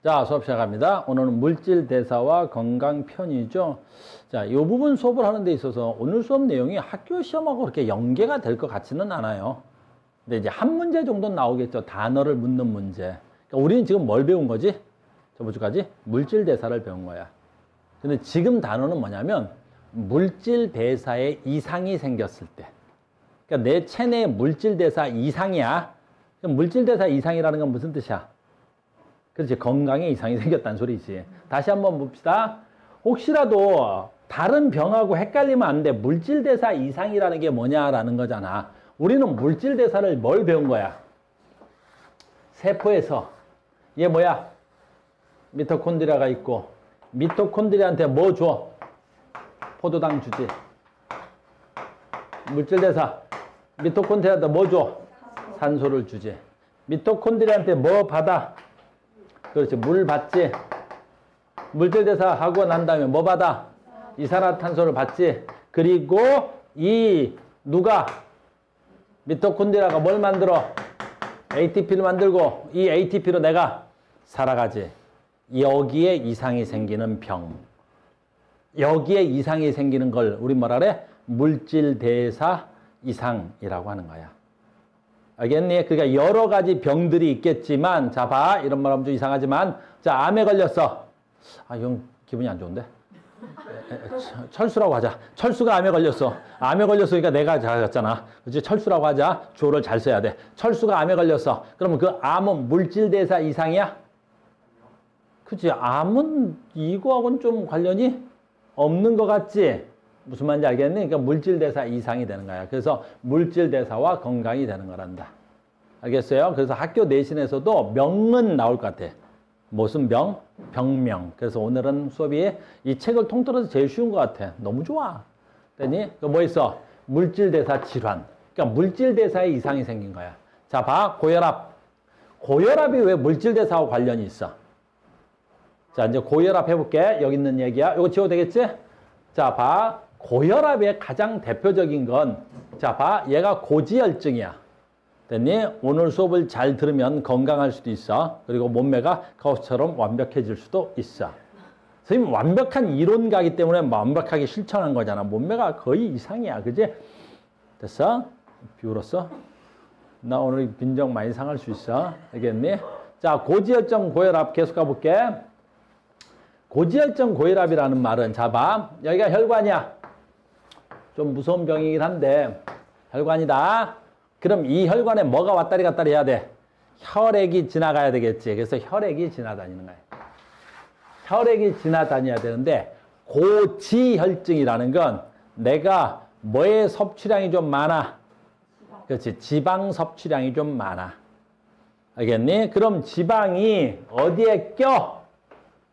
자, 수업 시작합니다. 오늘은 물질 대사와 건강 편이죠. 자, 이 부분 수업을 하는 데 있어서 오늘 수업 내용이 학교 시험하고 그렇게 연계가 될 것 같지는 않아요. 근데 이제 한 문제 정도는 나오겠죠. 단어를 묻는 문제. 그러니까 우리는 지금 뭘 배운 거지? 저번 주까지 물질 대사를 배운 거야. 근데 지금 단어는 뭐냐면 물질 대사에 이상이 생겼을 때. 그러니까 내 체내에 물질 대사 이상이야. 그럼 물질 대사 이상이라는 건 무슨 뜻이야? 그렇지. 건강에 이상이 생겼다는 소리지. 다시 한번 봅시다. 혹시라도 다른 병하고 헷갈리면 안 돼. 물질대사 이상이라는 게 뭐냐라는 거잖아. 우리는 물질대사를 뭘 배운 거야? 세포에서 얘 뭐야? 미토콘드리아가 있고 미토콘드리아한테 뭐 줘? 포도당 주지. 물질대사 미토콘드리아한테 뭐 줘? 산소를 주지. 미토콘드리아한테 뭐 받아? 그렇지. 물 받지. 물질대사 하고 난 다음에 뭐 받아? 이산화탄소를 받지. 그리고 누가? 미토콘드리아가 뭘 만들어? ATP를 만들고 이 ATP로 내가 살아가지. 여기에 이상이 생기는 병. 여기에 이상이 생기는 걸 우리 뭐라 그래? 물질대사 이상이라고 하는 거야. 알겠니? 그러니까 여러 가지 병들이 있겠지만, 자, 봐. 이런 말 하면 좀 이상하지만, 자, 암에 걸렸어. 아, 형, 기분이 안 좋은데? 철수라고 하자. 철수가 암에 걸렸어. 암에 걸렸으니까 내가 잘했잖아. 그치? 철수라고 하자. 주어를 잘 써야 돼. 철수가 암에 걸렸어. 그러면 그 암은 물질대사 이상이야? 그치? 암은 이거하고는 좀 관련이 없는 것 같지? 무슨 말인지 알겠니? 그러니까 물질대사 이상이 되는 거야. 그래서 물질대사와 건강이 되는 거란다. 알겠어요? 그래서 학교 내신에서도 명은 나올 것 같아. 무슨 병? 병명. 그래서 오늘은 수업이 이 책을 통틀어서 제일 쉬운 것 같아. 너무 좋아. 됐니? 뭐 있어? 물질대사 질환. 그러니까 물질대사에 이상이 생긴 거야. 자, 봐. 고혈압. 고혈압이 왜 물질대사와 관련이 있어? 자, 이제 고혈압 해볼게. 여기 있는 얘기야. 이거 지워도 되겠지? 자, 봐. 고혈압의 가장 대표적인 건, 자, 봐. 얘가 고지혈증이야. 됐니? 오늘 수업을 잘 들으면 건강할 수도 있어. 그리고 몸매가 가우스처럼 완벽해질 수도 있어. 선생님, 완벽한 이론가이기 때문에 완벽하게 실천한 거잖아. 몸매가 거의 이상이야. 그지? 됐어? 비울었어? 나 오늘 빈정 많이 상할 수 있어. 알겠니? 자, 고지혈증 고혈압 계속 가볼게. 고지혈증 고혈압이라는 말은, 자, 봐. 여기가 혈관이야. 좀 무서운 병이긴 한데 혈관이다. 그럼 이 혈관에 뭐가 왔다리 갔다리 해야 돼? 혈액이 지나가야 되겠지. 그래서 혈액이 지나다니는 거야. 혈액이 지나다녀야 되는데 고지혈증이라는 건 내가 뭐의 섭취량이 좀 많아? 그렇지. 지방 섭취량이 좀 많아. 알겠니? 그럼 지방이 어디에 껴?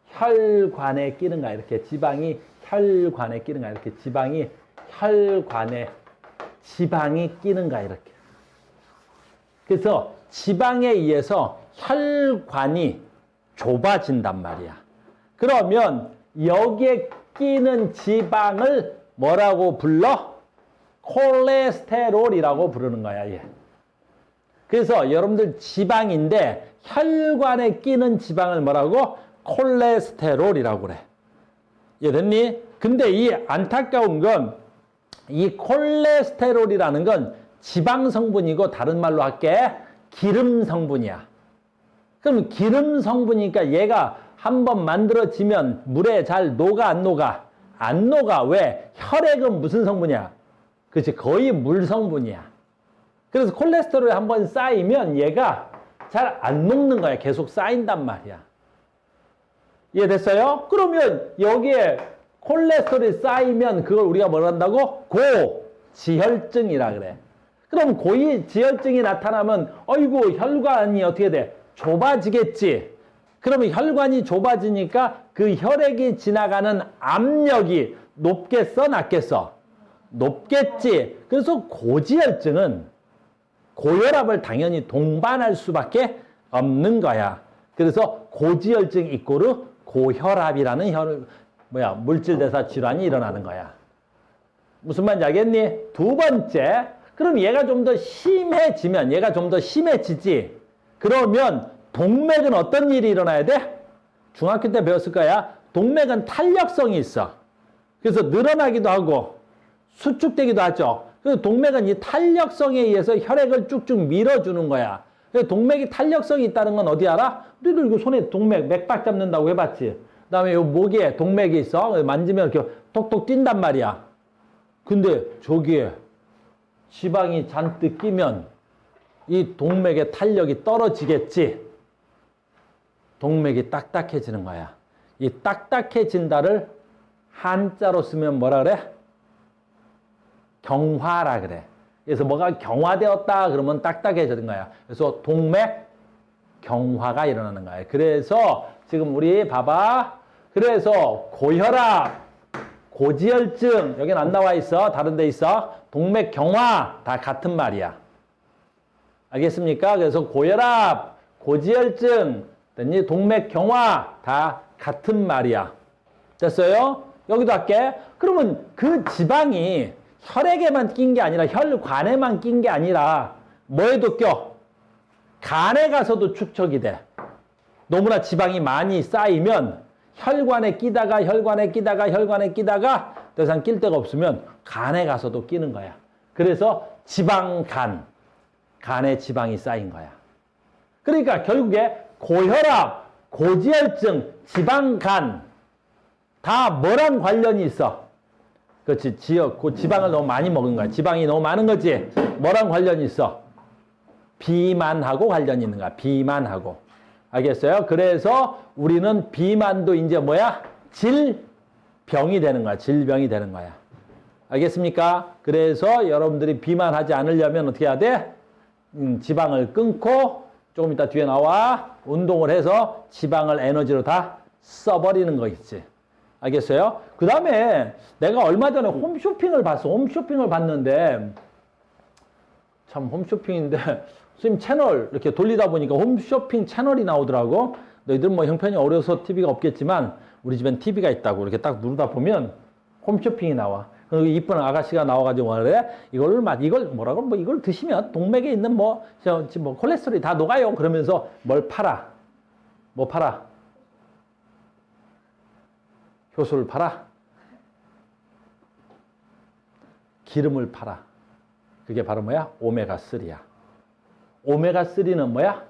혈관에 끼는 거야. 이렇게 지방이 혈관에 끼는 거야. 이렇게 지방이 혈관에 지방이 끼는 거야. 이렇게. 그래서 지방에 의해서 혈관이 좁아진단 말이야. 그러면 여기에 끼는 지방을 뭐라고 불러? 콜레스테롤이라고 부르는 거야. 얘. 그래서 여러분들 지방인데 혈관에 끼는 지방을 뭐라고? 콜레스테롤이라고 그래. 이해됐니? 근데 이 안타까운 건 이 콜레스테롤이라는 건 지방 성분이고 다른 말로 할게. 기름 성분이야. 그럼 기름 성분이니까 얘가 한번 만들어지면 물에 잘 녹아 안 녹아? 안 녹아. 왜? 혈액은 무슨 성분이야? 그렇지. 거의 물 성분이야. 그래서 콜레스테롤이 한번 쌓이면 얘가 잘 안 녹는 거야. 계속 쌓인단 말이야. 이해됐어요? 그러면 여기에 콜레스테롤이 쌓이면 그걸 우리가 뭘 한다고? 고지혈증이라 그래. 그럼 고지혈증이 나타나면 어이구 혈관이 어떻게 돼? 좁아지겠지. 그러면 혈관이 좁아지니까 그 혈액이 지나가는 압력이 높겠어? 낮겠어? 높겠지. 그래서 고지혈증은 고혈압을 당연히 동반할 수밖에 없는 거야. 그래서 고지혈증 이꼬르 고혈압이라는 물질대사 질환이 일어나는 거야. 무슨 말인지 알겠니? 두 번째, 그럼 얘가 좀 더 심해지면, 얘가 좀 더 심해지지. 그러면 동맥은 어떤 일이 일어나야 돼? 중학교 때 배웠을 거야. 동맥은 탄력성이 있어. 그래서 늘어나기도 하고 수축되기도 하죠. 그래서 동맥은 이 탄력성에 의해서 혈액을 쭉쭉 밀어주는 거야. 그래서 동맥이 탄력성이 있다는 건 어디 알아? 너희들 이거 손에 동맥, 맥박 잡는다고 해봤지? 그 다음에 요 목에 동맥이 있어. 만지면 이렇게 톡톡 뛴단 말이야. 근데 저기에 지방이 잔뜩 끼면 이 동맥의 탄력이 떨어지겠지. 동맥이 딱딱해지는 거야. 이 딱딱해진다를 한자로 쓰면 뭐라 그래? 경화라 그래. 그래서 뭐가 경화되었다 그러면 딱딱해지는 거야. 그래서 동맥 경화가 일어나는 거야. 그래서 지금 우리 봐봐. 그래서 고혈압, 고지혈증 여긴 안 나와 있어. 다른 데 있어. 동맥 경화 다 같은 말이야. 알겠습니까? 그래서 고혈압, 고지혈증, 동맥 경화 다 같은 말이야. 됐어요? 여기도 할게. 그러면 그 지방이 혈액에만 낀 게 아니라 혈관에만 낀 게 아니라 뭐에도 껴? 간에 가서도 축적이 돼. 너무나 지방이 많이 쌓이면 혈관에 끼다가 혈관에 끼다가 혈관에 끼다가 더 이상 낄 데가 없으면 간에 가서도 끼는 거야. 그래서 지방간, 간에 지방이 쌓인 거야. 그러니까 결국에 고혈압, 고지혈증, 지방간 다 뭐랑 관련이 있어? 그렇지. 지방을 너무 많이 먹은 거야. 지방이 너무 많은 거지. 뭐랑 관련이 있어? 비만하고 관련이 있는 거야. 비만하고. 알겠어요? 그래서 우리는 비만도 이제 뭐야? 질병이 되는 거야. 질병이 되는 거야. 알겠습니까? 그래서 여러분들이 비만하지 않으려면 어떻게 해야 돼? 지방을 끊고 조금 이따 뒤에 나와 운동을 해서 지방을 에너지로 다 써버리는 거 있지. 알겠어요? 그 다음에 내가 얼마 전에 홈쇼핑을 봤어. 홈쇼핑을 봤는데 참 홈쇼핑인데 선생님 채널 이렇게 돌리다 보니까 홈쇼핑 채널이 나오더라고. 너희들 뭐 형편이 어려서 TV가 없겠지만 우리 집엔 TV가 있다고 이렇게 딱 누르다 보면 홈쇼핑이 나와. 그리고 이쁜 아가씨가 나와가지고 말해. 이걸 뭐라고? 뭐 이걸 드시면 동맥에 있는 뭐 콜레스테롤이 다 녹아요. 그러면서 뭘 팔아? 뭐 팔아? 효소를 팔아? 기름을 팔아. 그게 바로 뭐야? 오메가3야. 오메가3는 뭐야?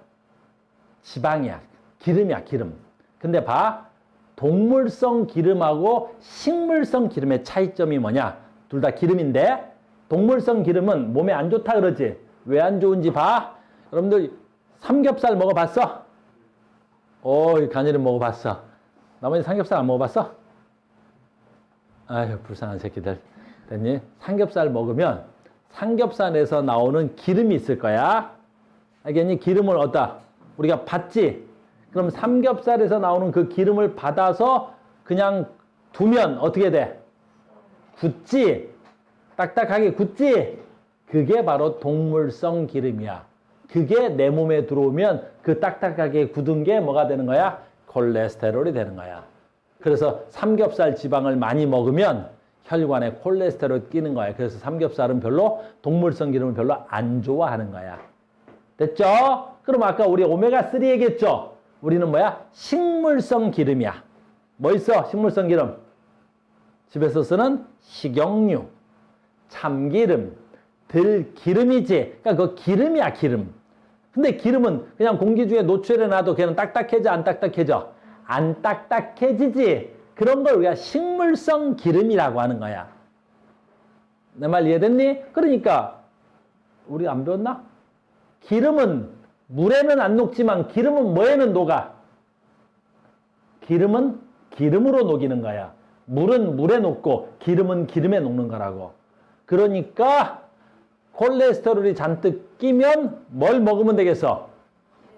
지방이야. 기름이야, 기름. 근데 봐. 동물성 기름하고 식물성 기름의 차이점이 뭐냐? 둘 다 기름인데 동물성 기름은 몸에 안 좋다 그러지. 왜 안 좋은지 봐. 여러분들 삼겹살 먹어봤어? 간이름 먹어봤어. 나머지 삼겹살 안 먹어봤어? 아유 불쌍한 새끼들. 됐니? 삼겹살 먹으면 삼겹살에서 나오는 기름이 있을 거야. 알겠니? 기름을 얻다. 우리가 받지? 그럼 삼겹살에서 나오는 그 기름을 받아서 그냥 두면 어떻게 돼? 굳지? 딱딱하게 굳지? 그게 바로 동물성 기름이야. 그게 내 몸에 들어오면 그 딱딱하게 굳은 게 뭐가 되는 거야? 콜레스테롤이 되는 거야. 그래서 삼겹살 지방을 많이 먹으면 혈관에 콜레스테롤이 끼는 거야. 그래서 삼겹살은 별로 동물성 기름을 별로 안 좋아하는 거야. 됐죠? 그럼 아까 우리 오메가3 얘기했죠? 우리는 뭐야? 식물성 기름이야. 뭐 있어? 식물성 기름. 집에서 쓰는 식용유, 참기름, 들기름이지. 그러니까 그 기름이야, 기름. 근데 기름은 그냥 공기 중에 노출해 놔도 걔는 딱딱해져, 안 딱딱해져? 안 딱딱해지지. 그런 걸 우리가 식물성 기름이라고 하는 거야. 내 말 이해됐니? 그러니까 우리 안 배웠나? 기름은 물에는 안 녹지만 기름은 뭐에는 녹아? 기름은 기름으로 녹이는 거야. 물은 물에 녹고 기름은 기름에 녹는 거라고. 그러니까 콜레스테롤이 잔뜩 끼면 뭘 먹으면 되겠어?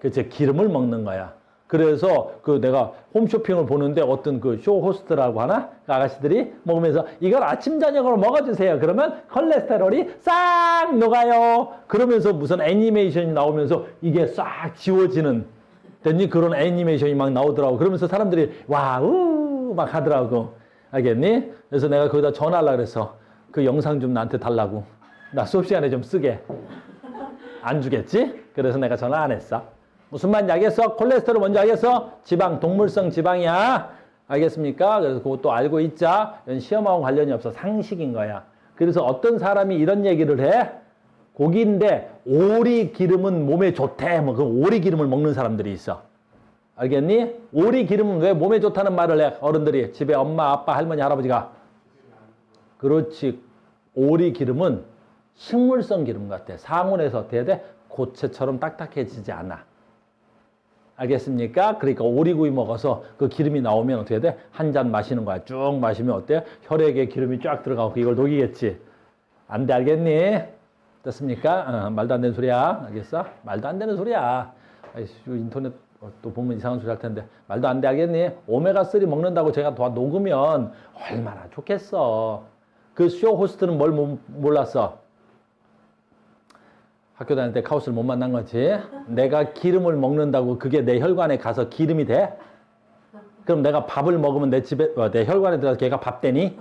그치, 기름을 먹는 거야. 그래서 그 내가 홈쇼핑을 보는데 어떤 그 쇼 호스트라고 하나? 그 아가씨들이 먹으면서 이걸 아침 저녁으로 먹어주세요. 그러면 콜레스테롤이 싹 녹아요. 그러면서 무슨 애니메이션이 나오면서 이게 싹 지워지는 됐니? 그런 애니메이션이 막 나오더라고. 그러면서 사람들이 와우 막 하더라고. 알겠니? 그래서 내가 거기다 전화하려고 그랬어. 그 영상 좀 나한테 달라고. 나 수업 시간에 좀 쓰게. 안 주겠지? 그래서 내가 전화 안 했어. 무슨 말인지 알겠어? 콜레스테롤 먼저 알겠어? 지방, 동물성 지방이야. 알겠습니까? 그래서 그것도 알고 있자. 이건 시험하고 관련이 없어. 상식인 거야. 그래서 어떤 사람이 이런 얘기를 해? 고기인데 오리 기름은 몸에 좋대. 뭐 그 오리 기름을 먹는 사람들이 있어. 알겠니? 오리 기름은 왜 몸에 좋다는 말을 해? 어른들이 집에 엄마, 아빠, 할머니, 할아버지가. 그렇지. 오리 기름은 식물성 기름 같아. 상온에서 어떻게 돼? 고체처럼 딱딱해지지 않아. 알겠습니까? 그러니까 오리구이 먹어서 그 기름이 나오면 어떻게 돼? 한 잔 마시는 거야. 쭉 마시면 어때? 혈액에 기름이 쫙 들어가고 이걸 녹이겠지. 안 돼, 알겠니? 됐습니까? 말도 안 되는 소리야. 알겠어? 말도 안 되는 소리야. 아이씨, 인터넷 또 보면 이상한 소리 할 텐데. 말도 안 돼, 알겠니? 오메가3 먹는다고 제가 더 녹으면 얼마나 좋겠어. 그 쇼 호스트는 뭘 몰랐어? 학교 다닐 때 카우스를 못 만난 거지. 내가 기름을 먹는다고 그게 내 혈관에 가서 기름이 돼? 그럼 내가 밥을 먹으면 내 집에, 내 혈관에 들어가서 걔가 밥 되니?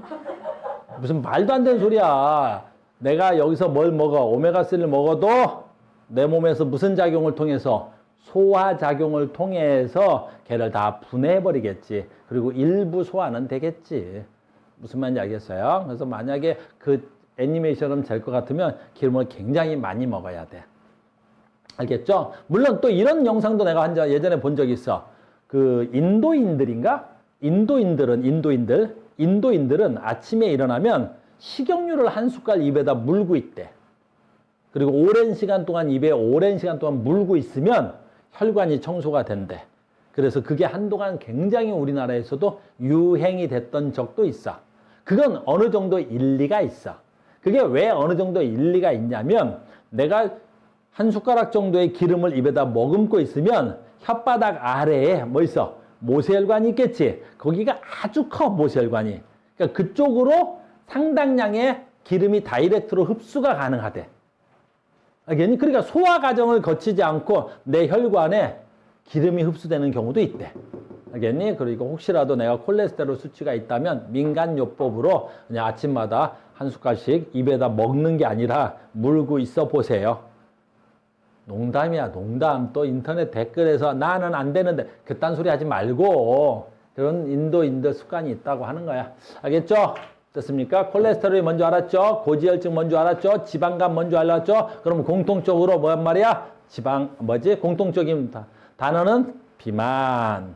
무슨 말도 안 되는 소리야. 내가 여기서 뭘 먹어? 오메가3를 먹어도 내 몸에서 무슨 작용을 통해서? 소화작용을 통해서 걔를 다 분해해버리겠지. 그리고 일부 소화는 되겠지. 무슨 말인지 알겠어요? 그래서 만약에 그 애니메이션은 될 것 같으면 기름을 굉장히 많이 먹어야 돼. 알겠죠? 물론 또 이런 영상도 내가 예전에 본 적이 있어. 그 인도인들인가? 인도인들은 아침에 일어나면 식용유를 한 숟갈 입에다 물고 있대. 그리고 오랜 시간 동안 물고 있으면 혈관이 청소가 된대. 그래서 그게 한동안 굉장히 우리나라에서도 유행이 됐던 적도 있어. 그건 어느 정도 일리가 있어. 그게 왜 어느 정도 일리가 있냐면 내가 한 숟가락 정도의 기름을 입에다 머금고 있으면 혓바닥 아래에 뭐 있어? 모세혈관이 있겠지. 거기가 아주 커, 모세혈관이. 그러니까 그쪽으로 상당량의 기름이 다이렉트로 흡수가 가능하대. 알겠니? 그러니까 소화 과정을 거치지 않고 내 혈관에 기름이 흡수되는 경우도 있대. 알겠니? 그리고 혹시라도 내가 콜레스테롤 수치가 있다면 민간요법으로 그냥 아침마다 한 숟갈씩 입에다 먹는 게 아니라 물고 있어 보세요. 농담이야, 농담. 또 인터넷 댓글에서 나는 안 되는데 그딴 소리 하지 말고 그런 인도인들 습관이 있다고 하는 거야. 알겠죠? 됐습니까? 콜레스테롤이 뭔지 알았죠? 고지혈증 뭔지 알았죠? 지방간 뭔지 알았죠? 그럼 공통적으로 뭐란 말이야? 공통적인 단어는 비만.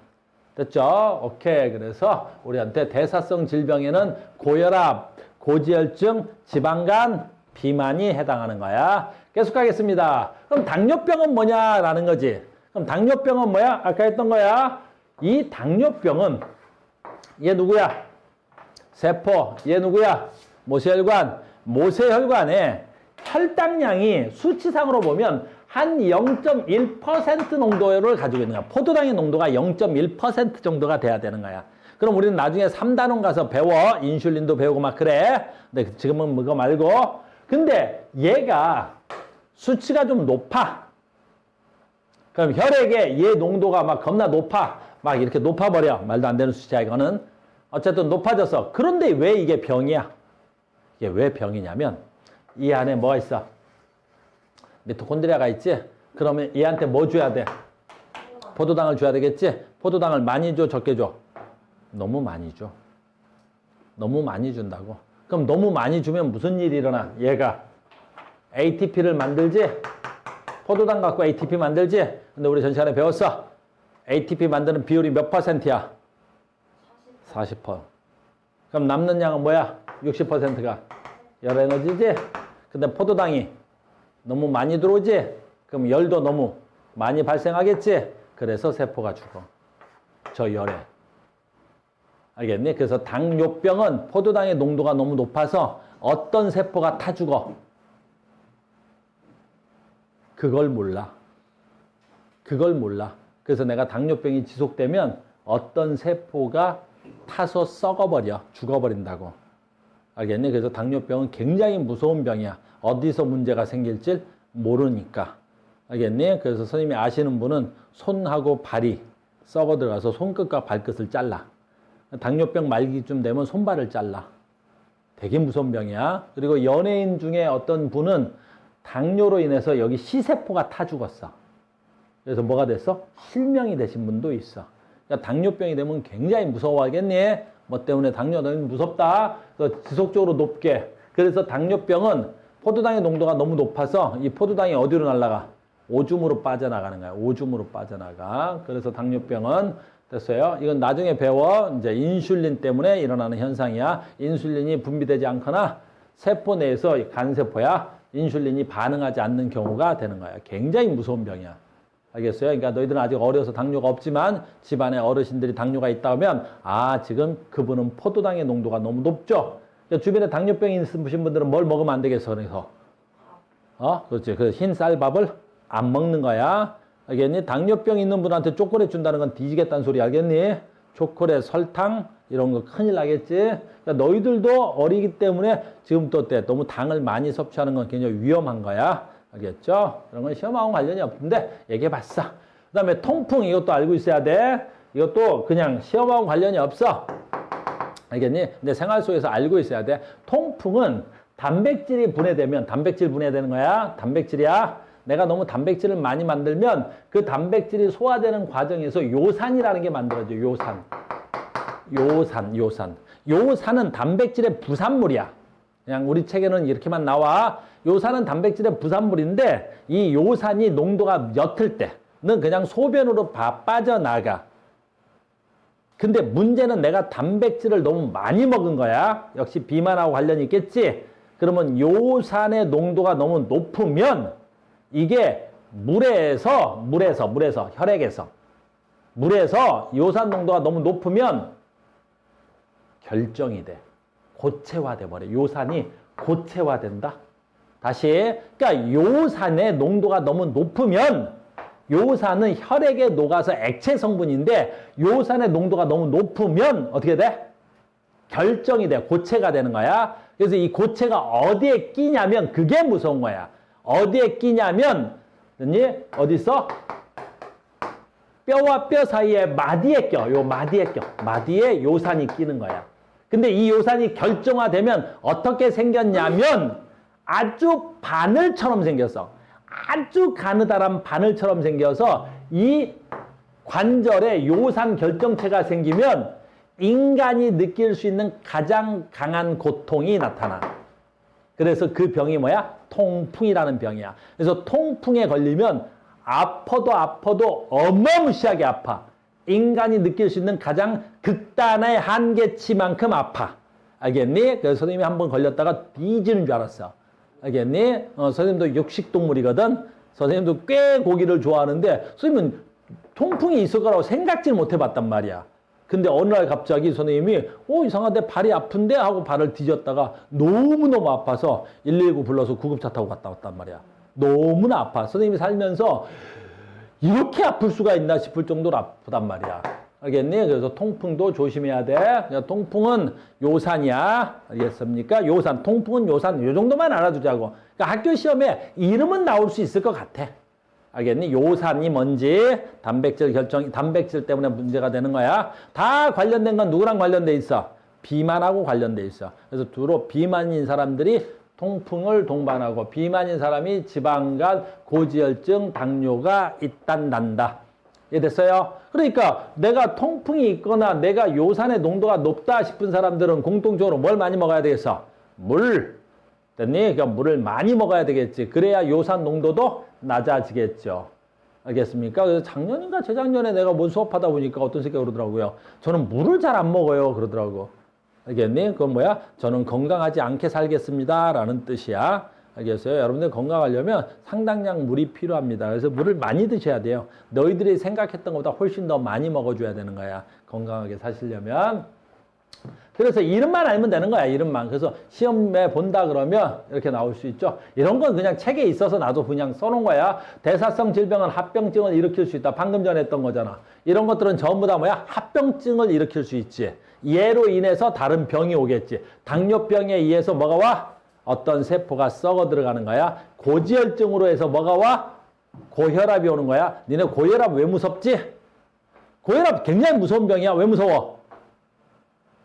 됐죠? 오케이. 그래서 우리한테 대사성 질병에는 고혈압, 고지혈증, 지방간, 비만이 해당하는 거야. 계속하겠습니다. 그럼 당뇨병은 뭐냐라는 거지. 그럼 당뇨병은 뭐야? 아까 했던 거야. 이 당뇨병은 얘 누구야? 세포. 얘 누구야? 모세혈관. 모세혈관에 혈당량이 수치상으로 보면 한 0.1% 농도를 가지고 있는 거야. 포도당의 농도가 0.1% 정도가 돼야 되는 거야. 그럼 우리는 나중에 3단원 가서 배워. 인슐린도 배우고 막 그래. 근데 지금은 그거 말고. 근데 얘가 수치가 좀 높아. 그럼 혈액에 얘 농도가 막 겁나 높아. 막 이렇게 높아버려. 말도 안 되는 수치야, 이거는. 어쨌든 높아졌어. 그런데 왜 이게 병이야? 이게 왜 병이냐면 이 안에 뭐가 있어? 미토콘드리아가 있지? 그러면 얘한테 뭐 줘야 돼? 포도당을 줘야 되겠지? 포도당을 많이 줘, 적게 줘? 너무 많이 줘. 너무 많이 준다고. 그럼 너무 많이 주면 무슨 일이 일어나? 얘가 ATP를 만들지? 포도당 갖고 ATP 만들지? 근데 우리 전 시간에 배웠어. ATP 만드는 비율이 몇 %야? 40%. 그럼 남는 양은 뭐야? 60%가 열 에너지지? 근데 포도당이 너무 많이 들어오지? 그럼 열도 너무 많이 발생하겠지? 그래서 세포가 죽어. 저 열에. 알겠니? 그래서 당뇨병은 포도당의 농도가 너무 높아서 어떤 세포가 타 죽어. 그걸 몰라. 그걸 몰라. 그래서 내가 당뇨병이 지속되면 어떤 세포가 타서 썩어버려. 죽어버린다고. 알겠니? 그래서 당뇨병은 굉장히 무서운 병이야. 어디서 문제가 생길지 모르니까. 알겠니? 그래서 선생님이 아시는 분은 손하고 발이 썩어 들어가서 손끝과 발끝을 잘라. 당뇨병 말기쯤 되면 손발을 잘라. 되게 무서운 병이야. 그리고 연예인 중에 어떤 분은 당뇨로 인해서 여기 C세포가 타 죽었어. 그래서 뭐가 됐어? 실명이 되신 분도 있어. 그러니까 당뇨병이 되면 굉장히 무서워하겠니? 뭐 때문에 당뇨는 무섭다. 지속적으로 높게. 그래서 당뇨병은 포도당의 농도가 너무 높아서 이 포도당이 어디로 날아가? 오줌으로 빠져나가는 거야. 오줌으로 빠져나가. 그래서 당뇨병은 됐어요. 이건 나중에 배워. 이제 인슐린 때문에 일어나는 현상이야. 인슐린이 분비되지 않거나 세포 내에서 간세포야. 인슐린이 반응하지 않는 경우가 되는 거야. 굉장히 무서운 병이야. 알겠어요? 그러니까 너희들은 아직 어려서 당뇨가 없지만 집안에 어르신들이 당뇨가 있다 하면 아, 지금 그분은 포도당의 농도가 너무 높죠? 그러니까 주변에 당뇨병이 있으신 분들은 뭘 먹으면 안 되겠어? 그래서 그렇지. 그 흰 쌀밥을 안 먹는 거야. 알겠니? 당뇨병 있는 분한테 초콜릿 준다는 건 뒤지겠다는 소리 알겠니? 초콜릿, 설탕 이런 거 큰일 나겠지? 그러니까 너희들도 어리기 때문에 지금 또 때 너무 당을 많이 섭취하는 건 굉장히 위험한 거야. 알겠죠? 그런 건 시험하고 관련이 없는데 얘기해봤어. 그 다음에 통풍 이것도 알고 있어야 돼. 이것도 그냥 시험하고 관련이 없어. 알겠니? 근데 생활 속에서 알고 있어야 돼. 통풍은 단백질이 분해되면 단백질 분해되는 거야. 단백질이야. 내가 너무 단백질을 많이 만들면 그 단백질이 소화되는 과정에서 요산이라는 게 만들어져. 요산은 단백질의 부산물이야. 그냥 우리 책에는 이렇게만 나와. 요산은 단백질의 부산물인데 이 요산이 농도가 옅을 때는 그냥 소변으로 빠져나가. 근데 문제는 내가 단백질을 너무 많이 먹은 거야. 역시 비만하고 관련이 있겠지. 그러면 요산의 농도가 너무 높으면 이게 물에서 혈액에서 물에서 요산 농도가 너무 높으면 결정이 돼. 고체화돼 버려. 요산이 고체화된다. 다시. 그러니까 요산의 농도가 너무 높으면 요산은 혈액에 녹아서 액체 성분인데 요산의 농도가 너무 높으면 어떻게 돼? 결정이 돼. 고체가 되는 거야. 그래서 이 고체가 어디에 끼냐면 그게 무서운 거야. 어디에 끼냐면 어디 있어? 뼈와 뼈 사이에 마디에 껴. 요 마디에 껴. 마디에 요산이 끼는 거야. 근데 이 요산이 결정화되면 어떻게 생겼냐면 아주 바늘처럼 생겼어. 아주 가느다란 바늘처럼 생겨서 이 관절에 요산 결정체가 생기면 인간이 느낄 수 있는 가장 강한 고통이 나타나. 그래서 그 병이 뭐야? 통풍이라는 병이야. 그래서 통풍에 걸리면 아파도 어마무시하게 아파. 인간이 느낄 수 있는 가장 극단의 한계치만큼 아파. 알겠니? 그래서 선생님이 한번 걸렸다가 뒤지는 줄 알았어. 알겠니? 선생님도 육식동물이거든. 선생님도 꽤 고기를 좋아하는데 선생님은 통풍이 있을 거라고 생각지를 못 해봤단 말이야. 근데 어느 날 갑자기 선생님이 이상한데 발이 아픈데 하고 발을 뒤졌다가 너무너무 아파서 119 불러서 구급차 타고 갔다 왔단 말이야. 너무나 아파. 선생님이 살면서 이렇게 아플 수가 있나 싶을 정도로 아프단 말이야. 알겠니? 그래서 통풍도 조심해야 돼. 통풍은 요산이야. 알겠습니까? 요산. 통풍은 요산. 요 정도만 알아두자고. 그러니까 학교 시험에 이름은 나올 수 있을 것 같아. 알겠니? 요산이 뭔지 단백질 때문에 문제가 되는 거야. 다 관련된 건 누구랑 관련돼 있어? 비만하고 관련돼 있어. 그래서 주로 비만인 사람들이 통풍을 동반하고 비만인 사람이 지방간, 고지혈증, 당뇨가 난다. 이해됐어요? 그러니까 내가 통풍이 있거나 내가 요산의 농도가 높다 싶은 사람들은 공통적으로 뭘 많이 먹어야 되겠어? 물. 됐니? 그러니까 물을 많이 먹어야 되겠지. 그래야 요산 농도도 낮아지겠죠. 알겠습니까? 그래서 작년인가 재작년에 내가 뭐 수업하다 보니까 어떤 새끼가 그러더라고요. 저는 물을 잘 안 먹어요. 그러더라고. 알겠니? 그건 뭐야? 저는 건강하지 않게 살겠습니다. 라는 뜻이야. 알겠어요? 여러분들 건강하려면 상당량 물이 필요합니다. 그래서 물을 많이 드셔야 돼요. 너희들이 생각했던 것보다 훨씬 더 많이 먹어줘야 되는 거야. 건강하게 사시려면. 그래서 이름만 알면 되는 거야. 이름만. 그래서 시험에 본다 그러면 이렇게 나올 수 있죠. 이런 건 그냥 책에 있어서 나도 그냥 써놓은 거야. 대사성 질병은 합병증을 일으킬 수 있다. 방금 전에 했던 거잖아. 이런 것들은 전부 다 뭐야? 합병증을 일으킬 수 있지. 얘로 인해서 다른 병이 오겠지. 당뇨병에 의해서 뭐가 와? 어떤 세포가 썩어 들어가는 거야. 고지혈증으로 해서 뭐가 와? 고혈압이 오는 거야. 니네 고혈압 왜 무섭지? 고혈압 굉장히 무서운 병이야. 왜 무서워?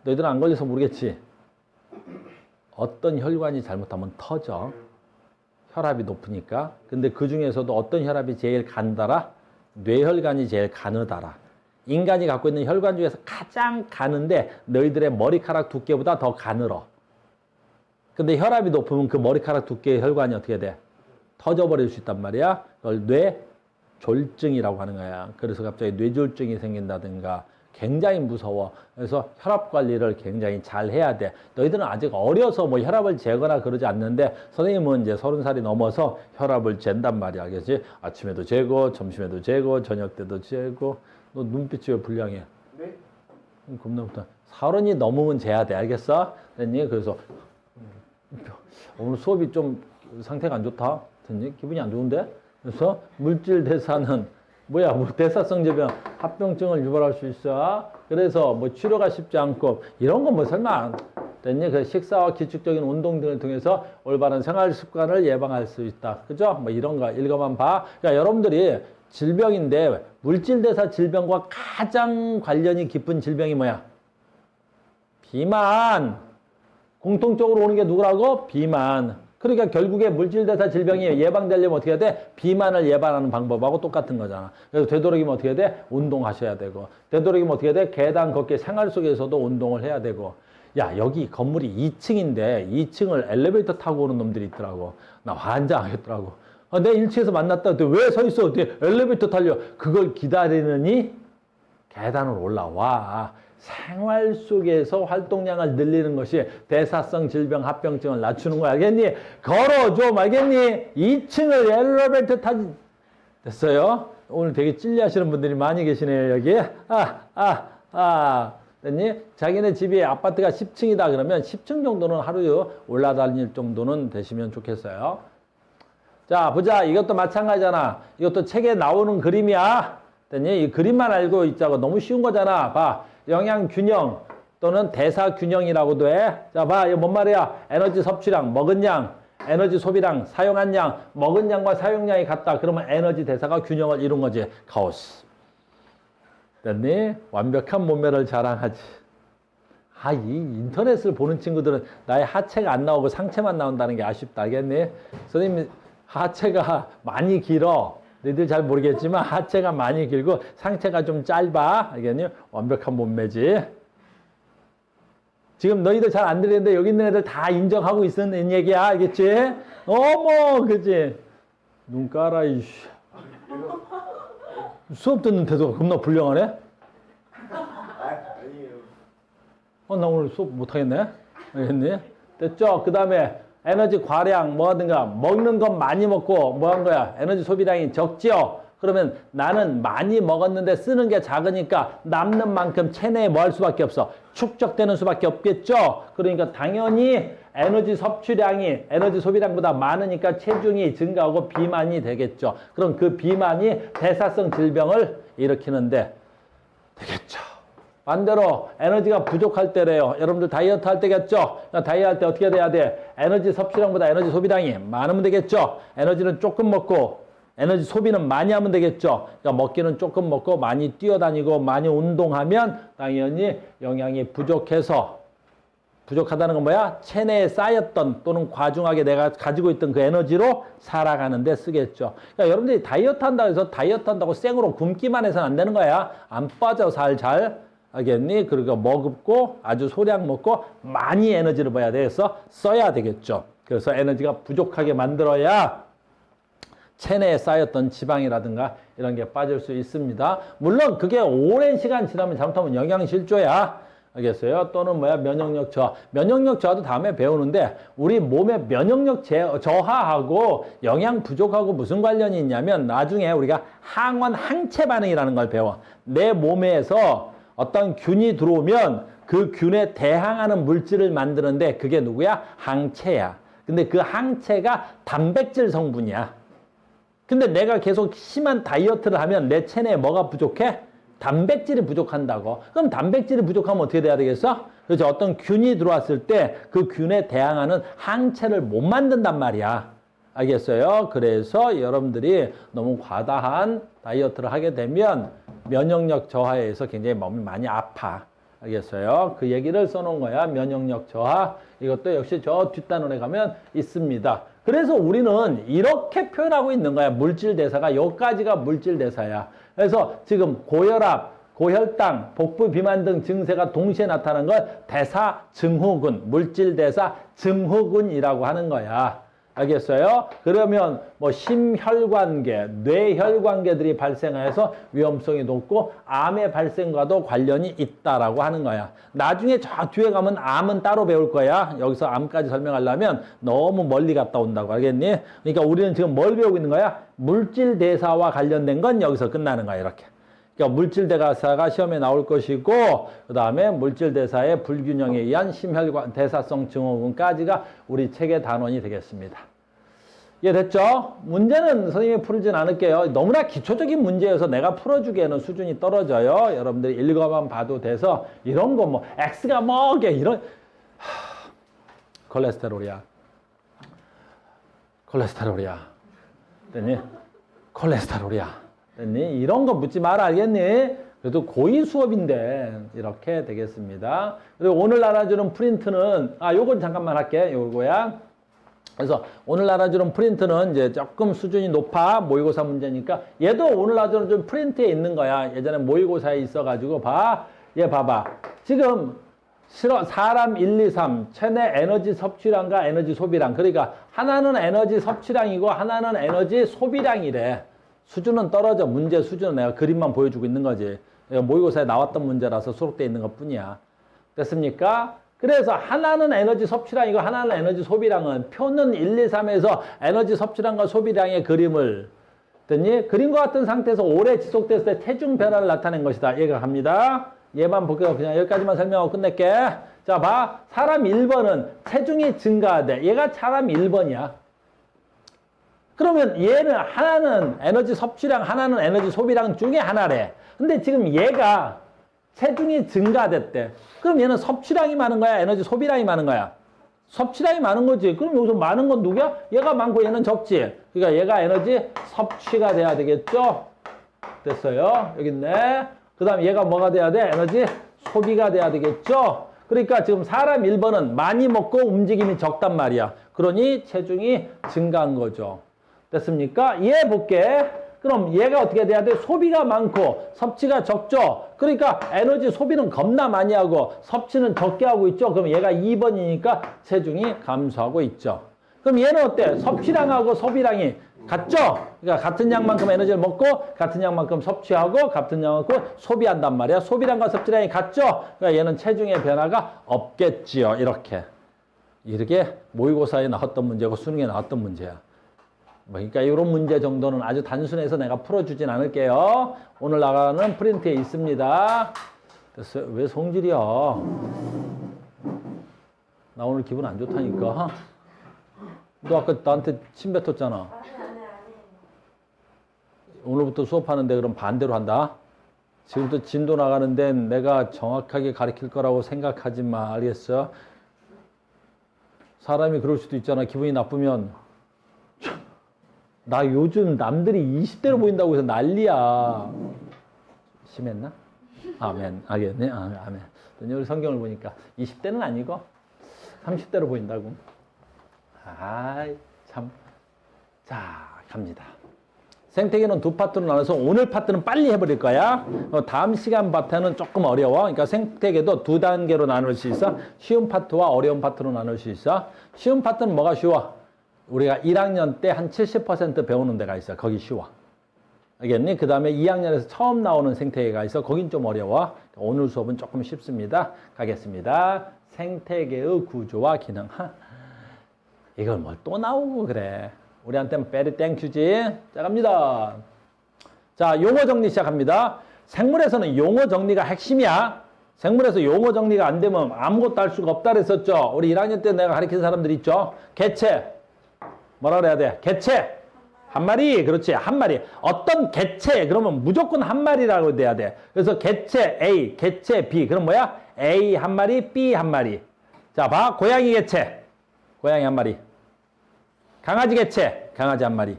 너희들은 안 걸려서 모르겠지. 어떤 혈관이 잘못하면 터져. 혈압이 높으니까. 근데 그 중에서도 어떤 혈압이 제일 간달아? 뇌혈관이 제일 가느다라. 인간이 갖고 있는 혈관 중에서 가장 가는데 너희들의 머리카락 두께보다 더 가늘어. 근데 혈압이 높으면 그 머리카락 두께의 혈관이 어떻게 돼? 터져버릴 수 있단 말이야. 그걸 뇌졸증이라고 하는 거야. 그래서 갑자기 뇌졸증이 생긴다든가 굉장히 무서워. 그래서 혈압 관리를 굉장히 잘 해야 돼. 너희들은 아직 어려서 뭐 혈압을 재거나 그러지 않는데 선생님은 이제 30살이 넘어서 혈압을 잰단 말이야. 알겠지? 아침에도 재고, 점심에도 재고, 저녁 때도 재고. 너 눈빛이 왜 불량해? 네? 겁나 부터. 30이 넘으면 재야 돼. 알겠어? 됐니? 그래서 오늘 수업이 좀 상태가 안 좋다. 됐니? 기분이 안 좋은데? 그래서 물질 대사는 뭐야? 뭐 대사성 질병, 합병증을 유발할 수 있어. 그래서 뭐 치료가 쉽지 않고 이런 건 뭐 설마 됐니? 그 식사와 규칙적인 운동 등을 통해서 올바른 생활 습관을 예방할 수 있다. 그죠? 뭐 이런 거 읽어만 봐. 그러니까 여러분들이 질병인데 물질 대사 질병과 가장 관련이 깊은 질병이 뭐야? 비만. 공통적으로 오는 게 누구라고? 비만. 그러니까 결국에 물질대사 질병이 예방되려면 어떻게 해야 돼? 비만을 예방하는 방법하고 똑같은 거잖아. 그래서 되도록이면 어떻게 해야 돼? 운동하셔야 되고. 되도록이면 어떻게 해야 돼? 계단 걷기 생활 속에서도 운동을 해야 되고. 야, 여기 건물이 2층인데 2층을 엘리베이터 타고 오는 놈들이 있더라고. 나 환장하겠더라고. 내 1층에서 만났다. 왜 서 있어? 엘리베이터 타려. 그걸 기다리느니 계단을 올라와. 생활 속에서 활동량을 늘리는 것이 대사성 질병 합병증을 낮추는 거야. 알겠니? 걸어줘. 알겠니? 2층을 엘리베이터 타지. 됐어요? 오늘 되게 찔리하시는 분들이 많이 계시네요. 여기. 됐니? 자기네 집이 아파트가 10층이다 그러면 10층 정도는 하루에 올라다닐 정도는 되시면 좋겠어요. 자, 보자. 이것도 마찬가지잖아. 이것도 책에 나오는 그림이야. 됐니? 이 그림만 알고 있자고. 너무 쉬운 거잖아. 봐. 영양균형 또는 대사균형이라고도 해. 자, 봐. 이거 뭔 말이야? 에너지 섭취량, 먹은 양, 에너지 소비량, 사용한 양, 먹은 양과 사용량이 같다. 그러면 에너지 대사가 균형을 이룬 거지. 카오스. 됐니? 완벽한 몸매를 자랑하지. 이 인터넷을 보는 친구들은 나의 하체가 안 나오고 상체만 나온다는 게 아쉽다. 알겠니? 선생님, 하체가 많이 길어. 너희들 잘 모르겠지만 하체가 많이 길고 상체가 좀 짧아. 알겠니? 완벽한 몸매지. 지금 너희들 잘 안 들리는데 여기 있는 애들 다 인정하고 있는 얘기야. 알겠지? 어머, 그치? 눈 깔아, 이씨. 수업 듣는 태도가 겁나 불량하네? 아니에요. 나 오늘 수업 못하겠네? 알겠니? 됐죠? 그 다음에 에너지 과량 뭐 하든가 먹는 건 많이 먹고 뭐 한 거야? 에너지 소비량이 적지요? 그러면 나는 많이 먹었는데 쓰는 게 작으니까 남는 만큼 체내에 뭐 할 수밖에 없어? 축적되는 수밖에 없겠죠? 그러니까 당연히 에너지 섭취량이 에너지 소비량보다 많으니까 체중이 증가하고 비만이 되겠죠. 그럼 그 비만이 대사성 질병을 일으키는데 되겠죠. 반대로 에너지가 부족할 때래요. 여러분들 다이어트 할 때겠죠? 그러니까 다이어트 할 때 어떻게 돼야 돼? 에너지 섭취량보다 에너지 소비량이 많으면 되겠죠? 에너지는 조금 먹고 에너지 소비는 많이 하면 되겠죠? 그러니까 먹기는 조금 먹고 많이 뛰어다니고 많이 운동하면 당연히 영양이 부족해서 부족하다는 건 뭐야? 체내에 쌓였던 또는 과중하게 내가 가지고 있던 그 에너지로 살아가는 데 쓰겠죠. 그러니까 여러분들이 다이어트 한다고 해서 다이어트 한다고 생으로 굶기만 해서는 안 되는 거야. 안 빠져 살 잘. 알겠니? 그리고 머금고 아주 소량 먹고 많이 에너지를 뭐야 돼서 써야 되겠죠. 그래서 에너지가 부족하게 만들어야 체내에 쌓였던 지방이라든가 이런 게 빠질 수 있습니다. 물론 그게 오랜 시간 지나면 잘못하면 영양실조야. 알겠어요? 또는 뭐야 면역력 저하. 면역력 저하도 다음에 배우는데 우리 몸의 면역력 저하하고 영양 부족하고 무슨 관련이 있냐면 나중에 우리가 항원 항체 반응이라는 걸 배워. 내 몸에서 어떤 균이 들어오면 그 균에 대항하는 물질을 만드는데 그게 누구야? 항체야. 근데 그 항체가 단백질 성분이야. 근데 내가 계속 심한 다이어트를 하면 내 체내에 뭐가 부족해? 단백질이 부족한다고. 그럼 단백질이 부족하면 어떻게 돼야 되겠어? 그래서 어떤 균이 들어왔을 때 그 균에 대항하는 항체를 못 만든단 말이야. 알겠어요? 그래서 여러분들이 너무 과다한 다이어트를 하게 되면 면역력 저하에서 굉장히 몸이 많이 아파. 알겠어요? 그 얘기를 써놓은 거야. 면역력 저하. 이것도 역시 저 뒷단원에 가면 있습니다. 그래서 우리는 이렇게 표현하고 있는 거야. 물질 대사가 여기까지가 물질 대사야. 그래서 지금 고혈압, 고혈당, 복부 비만 등 증세가 동시에 나타나는 걸 대사증후군, 물질대사 증후군이라고 하는 거야. 알겠어요? 그러면 뭐 심혈관계, 뇌혈관계들이 발생해서 위험성이 높고 암의 발생과도 관련이 있다라고 하는 거야. 나중에 저 뒤에 가면 암은 따로 배울 거야. 여기서 암까지 설명하려면 너무 멀리 갔다 온다고 알겠니? 그러니까 우리는 지금 뭘 배우고 있는 거야? 물질대사와 관련된 건 여기서 끝나는 거야, 이렇게. 그러니까 물질대사가 시험에 나올 것이고 그 다음에 물질대사의 불균형에 의한 심혈관 대사성 증후군까지가 우리 책의 단원이 되겠습니다. 이해됐죠? 문제는 선생님이 풀진 않을게요. 너무나 기초적인 문제여서 내가 풀어주기에는 수준이 떨어져요. 여러분들이 읽어만 봐도 돼서 이런 거 뭐 X가 뭐게 이런 콜레스테롤이야. 콜레스테롤이야. 됐니? 콜레스테롤이야. 됐니? 이런 거 묻지 마라, 알겠니? 그래도 고2 수업인데 이렇게 되겠습니다. 그리고 오늘 알아주는 프린트는 요건 잠깐만 할게. 요거야. 그래서 오늘 알아주는 프린트는 이제 조금 수준이 높아. 모의고사 문제니까 얘도 오늘 알아주는 프린트에 있는 거야. 예전에 모의고사에 있어가지고 얘 봐봐. 지금 사람 1, 2, 3 체내 에너지 섭취량과 에너지 소비량. 그러니까 하나는 에너지 섭취량이고 하나는 에너지 소비량이래. 수준은 떨어져. 문제 수준은 내가 그림만 보여주고 있는 거지. 모의고사에 나왔던 문제라서 수록되어 있는 것 뿐이야. 됐습니까? 그래서 하나는 에너지 섭취량이고 하나는 에너지 소비량은 표는 1, 2, 3에서 에너지 섭취량과 소비량의 그림을 됐니? 그림과 같은 상태에서 오래 지속됐을 때 체중 변화를 나타낸 것이다. 얘가 갑니다. 얘만 볼게요. 그냥 여기까지만 설명하고 끝낼게. 자, 봐. 사람 1번은 체중이 증가하대. 얘가 사람 1번이야. 그러면 얘는 하나는 에너지 섭취량, 하나는 에너지 소비량 중에 하나래. 근데 지금 얘가 체중이 증가됐대. 그럼 얘는 섭취량이 많은 거야? 에너지 소비량이 많은 거야? 섭취량이 많은 거지. 그럼 여기서 많은 건 누구야? 얘가 많고 얘는 적지. 그러니까 얘가 에너지 섭취가 돼야 되겠죠? 됐어요. 여기 있네. 그 다음에 얘가 뭐가 돼야 돼? 에너지 소비가 돼야 되겠죠? 그러니까 지금 사람 1번은 많이 먹고 움직임이 적단 말이야. 그러니 체중이 증가한 거죠. 됐습니까? 얘 볼게. 그럼 얘가 어떻게 돼야 돼? 소비가 많고 섭취가 적죠? 그러니까 에너지 소비는 겁나 많이 하고 섭취는 적게 하고 있죠? 그럼 얘가 2번이니까 체중이 감소하고 있죠. 그럼 얘는 어때? 섭취량하고 소비량이 같죠? 그러니까 같은 양만큼 에너지를 먹고 같은 양만큼 섭취하고 같은 양만큼 소비한단 말이야. 소비량과 섭취량이 같죠? 그러니까 얘는 체중의 변화가 없겠지요. 이렇게 모의고사에 나왔던 문제고 수능에 나왔던 문제야. 그러니까 이런 문제 정도는 아주 단순해서 내가 풀어주진 않을게요. 오늘 나가는 프린트에 있습니다. 됐어요. 왜 성질이야? 나 오늘 기분 안 좋다니까. 너 아까 나한테 침 뱉었잖아. 오늘부터 수업하는데 그럼 반대로 한다. 지금부터 진도 나가는데 내가 정확하게 가르칠 거라고 생각하지 마. 알겠어? 사람이 그럴 수도 있잖아. 기분이 나쁘면. 나 요즘 남들이 20대로 보인다고 해서 난리야. 심했나? 아멘. 알겠네. 아멘. 우리 성경을 보니까 20대는 아니고 30대로 보인다고. 아이, 참. 자, 갑니다. 생태계는 두 파트로 나눠서 오늘 파트는 빨리 해버릴 거야. 다음 시간 파트는 조금 어려워. 그러니까 생태계도 두 단계로 나눌 수 있어. 쉬운 파트와 어려운 파트로 나눌 수 있어. 쉬운 파트는 뭐가 쉬워? 우리가 1학년 때 한 70% 배우는 데가 있어. 거기 쉬워. 알겠니? 그 다음에 2학년에서 처음 나오는 생태계가 있어. 거긴 좀 어려워. 오늘 수업은 조금 쉽습니다. 가겠습니다. 생태계의 구조와 기능. 이걸 뭘 또 나오고 그래. 우리한테는 베리 땡큐지. 자, 갑니다. 자, 용어 정리 시작합니다. 생물에서는 용어 정리가 핵심이야. 생물에서 용어 정리가 안 되면 아무것도 할 수가 없다 그랬었죠. 우리 1학년 때 내가 가르친 사람들 있죠. 개체. 뭐라 그래야 돼? 개체. 한 마리. 그렇지. 한 마리. 어떤 개체. 그러면 무조건 한 마리라고 돼야 돼. 그래서 개체 A, 개체 B. 그럼 뭐야? A 한 마리, B 한 마리. 자, 봐. 고양이 개체. 고양이 한 마리. 강아지 개체. 강아지 한 마리.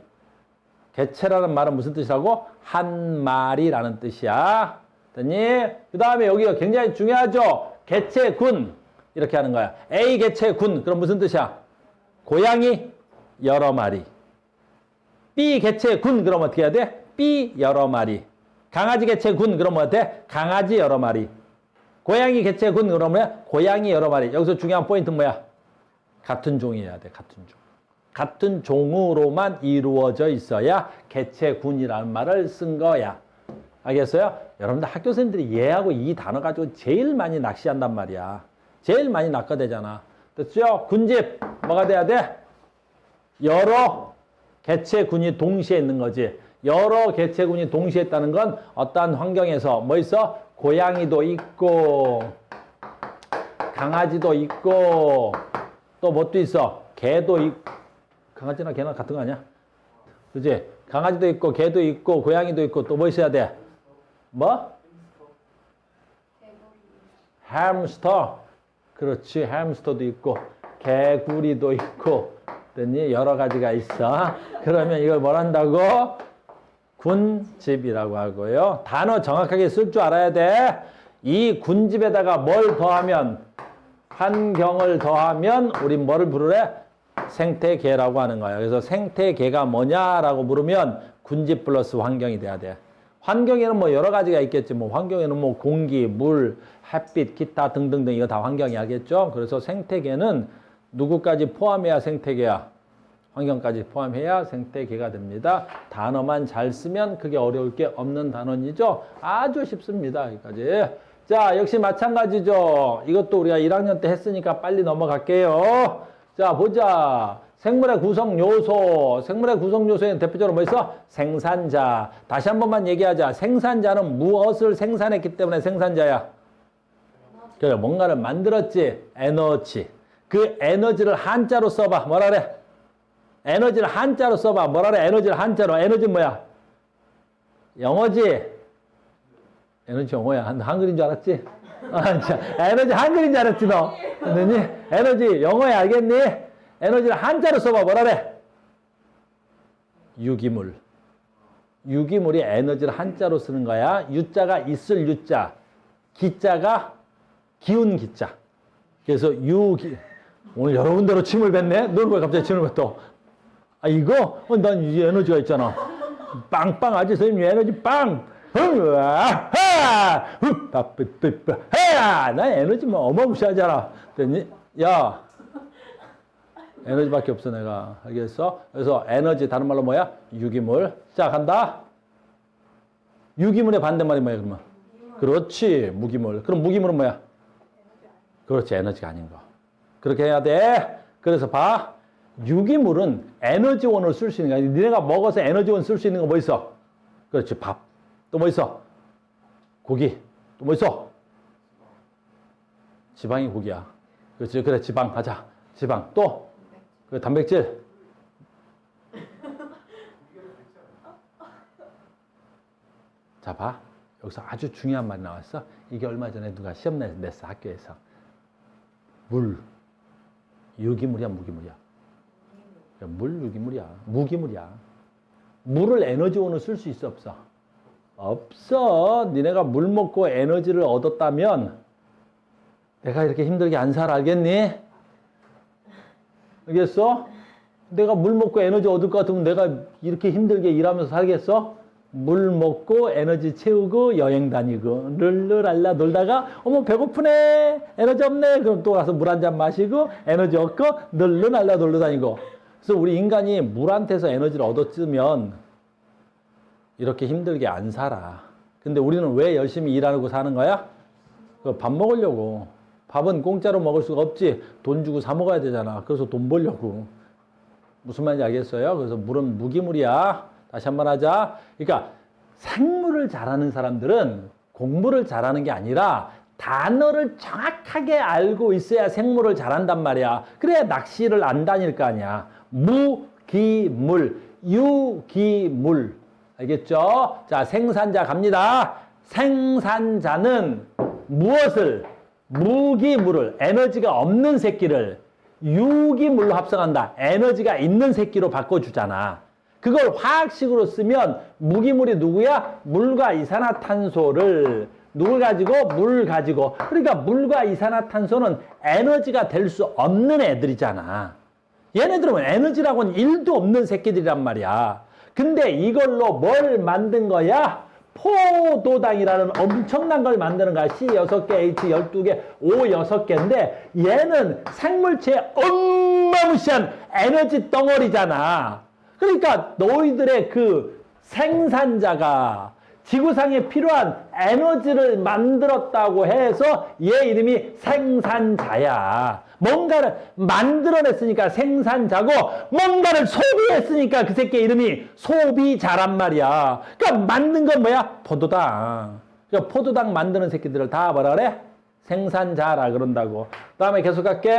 개체라는 말은 무슨 뜻이라고? 한 마리라는 뜻이야. 됐니? 그 다음에 여기가 굉장히 중요하죠. 개체군. 이렇게 하는 거야. A 개체군. 그럼 무슨 뜻이야? 고양이 여러 마리. B 개체군. 그럼 어떻게 해야 돼? B 여러 마리. 강아지 개체 군 그러면 뭐 돼? 강아지 여러 마리. 고양이 개체 군 그러면 뭐야? 고양이 여러 마리. 여기서 중요한 포인트는 뭐야? 같은 종이어야 돼. 같은 종. 같은 종으로만 이루어져 있어야 개체군이라는 말을 쓴 거야. 알겠어요? 여러분들 학교 선생님들이 얘하고 이 단어 가지고 제일 많이 낚시한단 말이야. 제일 많이 낚아대잖아. 됐죠? 군집 뭐가 돼야 돼? 여러 개체군이 동시에 있는 거지. 여러 개체군이 동시에 있다는 건 어떠한 환경에서 뭐 있어? 고양이도 있고 강아지도 있고 또 뭣도 있어? 개도 있고 강아지나 개나 같은 거 아니야? 그지? 강아지도 있고 개도 있고 고양이도 있고 또 뭐 있어야 돼? 뭐? 햄스터. 그렇지. 햄스터도 있고 개구리도 있고 됐니? 여러 가지가 있어. 그러면 이걸 뭘 한다고? 군집이라고 하고요. 단어 정확하게 쓸 줄 알아야 돼. 이 군집에다가 뭘 더하면 환경을 더하면 우린 뭐를 부르래? 생태계라고 하는 거야. 그래서 생태계가 뭐냐라고 물으면 군집 플러스 환경이 돼야 돼. 환경에는 뭐 여러 가지가 있겠지. 뭐 환경에는 뭐 공기, 물, 햇빛, 기타 등등등 이거 다 환경이 하겠죠. 그래서 생태계는 누구까지 포함해야 생태계야? 환경까지 포함해야 생태계가 됩니다. 단어만 잘 쓰면 그게 어려울 게 없는 단원이죠. 아주 쉽습니다. 여기까지. 자, 역시 마찬가지죠. 이것도 우리가 1학년 때 했으니까 빨리 넘어갈게요. 자, 보자. 생물의 구성 요소. 생물의 구성 요소에는 대표적으로 뭐 있어? 생산자. 다시 한 번만 얘기하자. 생산자는 무엇을 생산했기 때문에 생산자야? 그래, 뭔가를 만들었지. 에너지. 그 에너지를 한자로 써봐. 뭐라 그래? 에너지를 한자로 써봐. 뭐라 그래? 에너지를 한자로. 에너지는 뭐야? 영어지? 에너지 영어야. 한글인 줄 알았지? 에너지 한글인 줄 알았지, 너? 그랬니? 에너지 영어야, 알겠니? 에너지를 한자로 써봐. 뭐라 그래? 유기물. 유기물이 에너지를 한자로 쓰는 거야. 유자가 있을 유자. 기자가 기운 기자. 그래서 유기. 오늘 여러 군데로 침을 뱉네? 넌 왜 갑자기 침을 뱉어? 아, 이거? 난 이 에너지가 있잖아. 빵빵하지, 선생님. 에너지 빵! 난 에너지 뭐 어마무시하잖아. 됐니? 야, 에너지밖에 없어, 내가. 알겠어? 그래서 에너지, 다른 말로 뭐야? 유기물. 자, 간다. 유기물의 반대말이 뭐야, 그러면? 그렇지, 무기물. 그럼 무기물은 뭐야? 그렇지, 에너지가 아닌 거. 그렇게 해야 돼. 그래서 봐. 유기물은 에너지원을 쓸 수 있는 거야. 니네가 먹어서 에너지원 쓸 수 있는 거 뭐 있어? 그렇지, 밥. 또 뭐 있어? 고기. 또 뭐 있어? 지방이 고기야. 그렇지, 그래, 지방. 가자. 지방. 또? 그 단백질. 자, 봐. 여기서 아주 중요한 말이 나왔어. 이게 얼마 전에 누가 시험 냈어, 학교에서. 물. 유기물이야, 무기물이야? 물 유기물이야. 무기물이야. 물을 에너지원으로 쓸 수 있어, 없어? 없어. 니네가 물 먹고 에너지를 얻었다면 내가 이렇게 힘들게 안 살아, 알겠니? 알겠어? 내가 물 먹고 에너지 얻을 것 같으면 내가 이렇게 힘들게 일하면서 살겠어? 물 먹고 에너지 채우고 여행 다니고 르르랄라 놀다가 어머 배고프네 에너지 없네 그럼 또 가서 물 한 잔 마시고 에너지 얻고 르르랄라 놀러 다니고. 그래서 우리 인간이 물한테서 에너지를 얻었으면 이렇게 힘들게 안 살아. 근데 우리는 왜 열심히 일하고 사는 거야? 밥 먹으려고. 밥은 공짜로 먹을 수가 없지. 돈 주고 사 먹어야 되잖아. 그래서 돈 벌려고. 무슨 말인지 알겠어요? 그래서 물은 무기물이야. 다시 한번 하자. 그러니까 생물을 잘하는 사람들은 공부를 잘하는 게 아니라 단어를 정확하게 알고 있어야 생물을 잘한단 말이야. 그래야 낚시를 안 다닐 거 아니야. 무기물, 유기물. 알겠죠? 자, 생산자 갑니다. 생산자는 무엇을? 무기물을, 에너지가 없는 새끼를 유기물로 합성한다. 에너지가 있는 새끼로 바꿔주잖아. 그걸 화학식으로 쓰면 무기물이 누구야? 물과 이산화탄소를 누굴 가지고? 물 가지고. 그러니까 물과 이산화탄소는 에너지가 될 수 없는 애들이잖아. 얘네들은 에너지라고는 1도 없는 새끼들이란 말이야. 근데 이걸로 뭘 만든 거야? 포도당이라는 엄청난 걸 만드는 거야. C 6개, H 12개, O 6개인데 얘는 생물체의 어마무시한 에너지 덩어리잖아. 그러니까 너희들의 그 생산자가 지구상에 필요한 에너지를 만들었다고 해서 얘 이름이 생산자야. 뭔가를 만들어냈으니까 생산자고 뭔가를 소비했으니까 그 새끼 이름이 소비자란 말이야. 그러니까 만든 건 뭐야? 포도당. 그러니까 포도당 만드는 새끼들을 다 뭐라 그래? 생산자라 그런다고. 다음에 계속 갈게.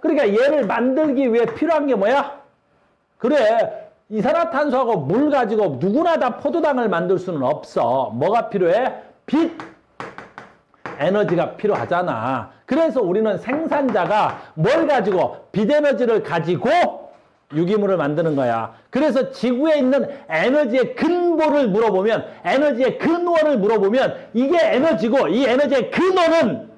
그러니까 얘를 만들기 위해 필요한 게 뭐야? 그래. 이산화탄소하고 물 가지고 누구나 다 포도당을 만들 수는 없어. 뭐가 필요해? 빛, 에너지가 필요하잖아. 그래서 우리는 생산자가 뭘 가지고? 빛 에너지를 가지고 유기물을 만드는 거야. 그래서 지구에 있는 에너지의 근본을 물어보면, 에너지의 근원을 물어보면 이게 에너지고 이 에너지의 근원은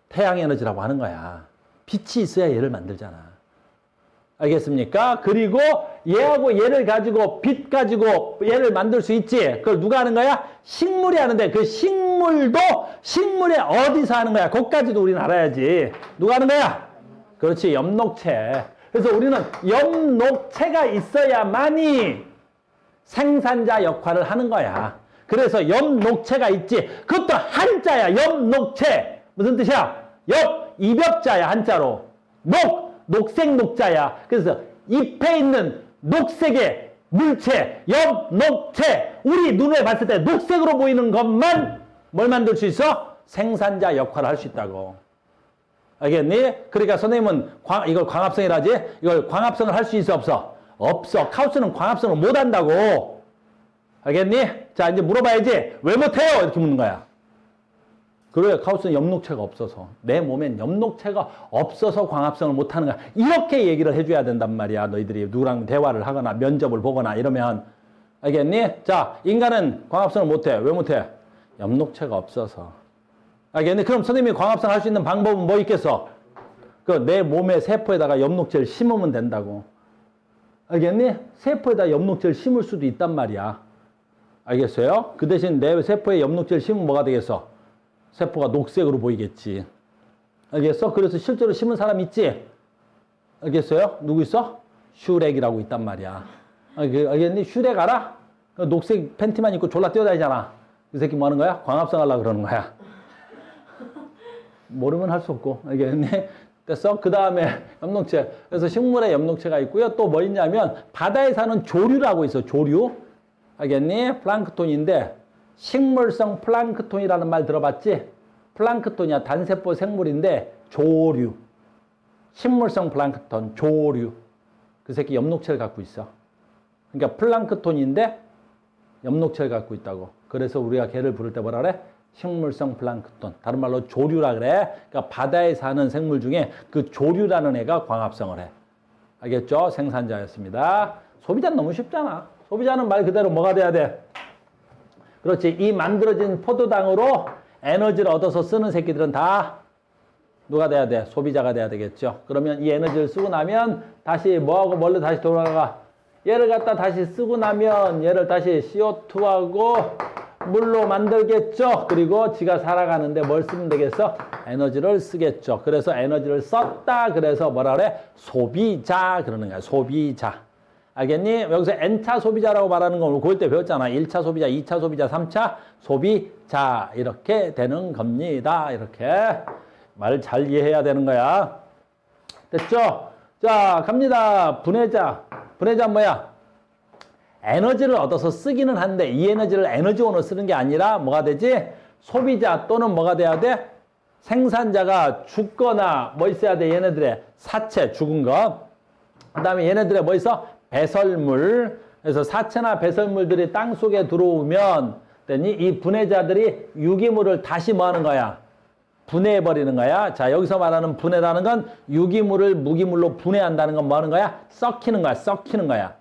태양 에너지라고 하는 거야. 빛이 있어야 얘를 만들잖아. 알겠습니까? 그리고 얘하고 얘를 가지고 빛 가지고 얘를 만들 수 있지. 그걸 누가 하는 거야? 식물이 하는데 그 식물도 식물에 어디서 하는 거야? 그것까지도 우리는 알아야지. 누가 하는 거야? 그렇지. 엽록체. 그래서 우리는 엽록체가 있어야만이 생산자 역할을 하는 거야. 그래서 엽록체가 있지. 그것도 한자야. 엽록체. 무슨 뜻이야? 엽, 이벽자야. 한자로. 녹색 녹자야. 그래서 잎에 있는 녹색의 물체, 엽록체. 우리 눈에 봤을 때 녹색으로 보이는 것만 뭘 만들 수 있어? 생산자 역할을 할 수 있다고. 알겠니? 그러니까 선생님은 이걸 광합성이라지? 이걸 광합성을 할 수 있어 없어? 없어. 카우스는 광합성을 못 한다고. 알겠니? 자, 이제 물어봐야지. 왜 못해요? 이렇게 묻는 거야. 그래, 카우스는 엽록체가 없어서. 내 몸엔 엽록체가 없어서 광합성을 못하는 거야. 이렇게 얘기를 해줘야 된단 말이야. 너희들이 누구랑 대화를 하거나 면접을 보거나 이러면. 알겠니? 자, 인간은 광합성을 못해. 왜 못해? 엽록체가 없어서. 알겠니? 그럼 선생님이 광합성 할 수 있는 방법은 뭐 있겠어? 그 내 몸의 세포에다가 엽록체를 심으면 된다고. 알겠니? 세포에다 엽록체를 심을 수도 있단 말이야. 알겠어요? 그 대신 내 세포에 엽록체를 심으면 뭐가 되겠어? 세포가 녹색으로 보이겠지. 알겠어? 그래서 실제로 심은 사람 있지? 알겠어요? 누구 있어? 슈렉이라고 있단 말이야. 알겠니? 슈렉 알아? 녹색 팬티만 입고 졸라 뛰어다니잖아. 그 새끼 뭐 하는 거야? 광합성 하려고 그러는 거야. 모르면 할 수 없고. 알겠니? 됐어? 그 다음에 엽록체. 그래서 식물에 엽록체가 있고요. 또 뭐 있냐면 바다에 사는 조류라고 있어. 조류. 알겠니? 플랑크톤인데 식물성 플랑크톤이라는 말 들어봤지? 플랑크톤이야. 단세포 생물인데 조류. 식물성 플랑크톤, 조류. 그 새끼 엽록체를 갖고 있어. 그러니까 플랑크톤인데 엽록체를 갖고 있다고. 그래서 우리가 걔를 부를 때 뭐라 그래? 식물성 플랑크톤. 다른 말로 조류라 그래. 그러니까 바다에 사는 생물 중에 그 조류라는 애가 광합성을 해. 알겠죠? 생산자였습니다. 소비자는 너무 쉽잖아. 소비자는 말 그대로 뭐가 돼야 돼? 그렇지. 이 만들어진 포도당으로 에너지를 얻어서 쓰는 새끼들은 다 누가 돼야 돼? 소비자가 돼야 되겠죠. 그러면 이 에너지를 쓰고 나면 다시 뭐하고 뭘로 다시 돌아가? 얘를 갖다 다시 쓰고 나면 얘를 다시 CO2하고 물로 만들겠죠. 그리고 지가 살아가는데 뭘 쓰면 되겠어? 에너지를 쓰겠죠. 그래서 에너지를 썼다. 그래서 뭐라 그래? 소비자 그러는 거야. 소비자. 알겠니? 여기서 N차 소비자라고 말하는 거 오늘 고1 때 배웠잖아. 1차 소비자, 2차 소비자, 3차 소비자 이렇게 되는 겁니다. 이렇게 말 잘 이해해야 되는 거야. 됐죠? 자, 갑니다. 분해자. 분해자 뭐야? 에너지를 얻어서 쓰기는 한데 이 에너지를 에너지원으로 쓰는 게 아니라 뭐가 되지? 소비자 또는 뭐가 돼야 돼? 생산자가 죽거나 뭐 있어야 돼? 얘네들의 사체, 죽은 거. 그 다음에 얘네들의 뭐 있어? 배설물. 그래서 사체나 배설물들이 땅 속에 들어오면 이 분해자들이 유기물을 다시 뭐 하는 거야? 분해해버리는 거야. 자, 여기서 말하는 분해라는 건 유기물을 무기물로 분해한다는 건 뭐 하는 거야? 썩히는 거야. 썩히는 거야.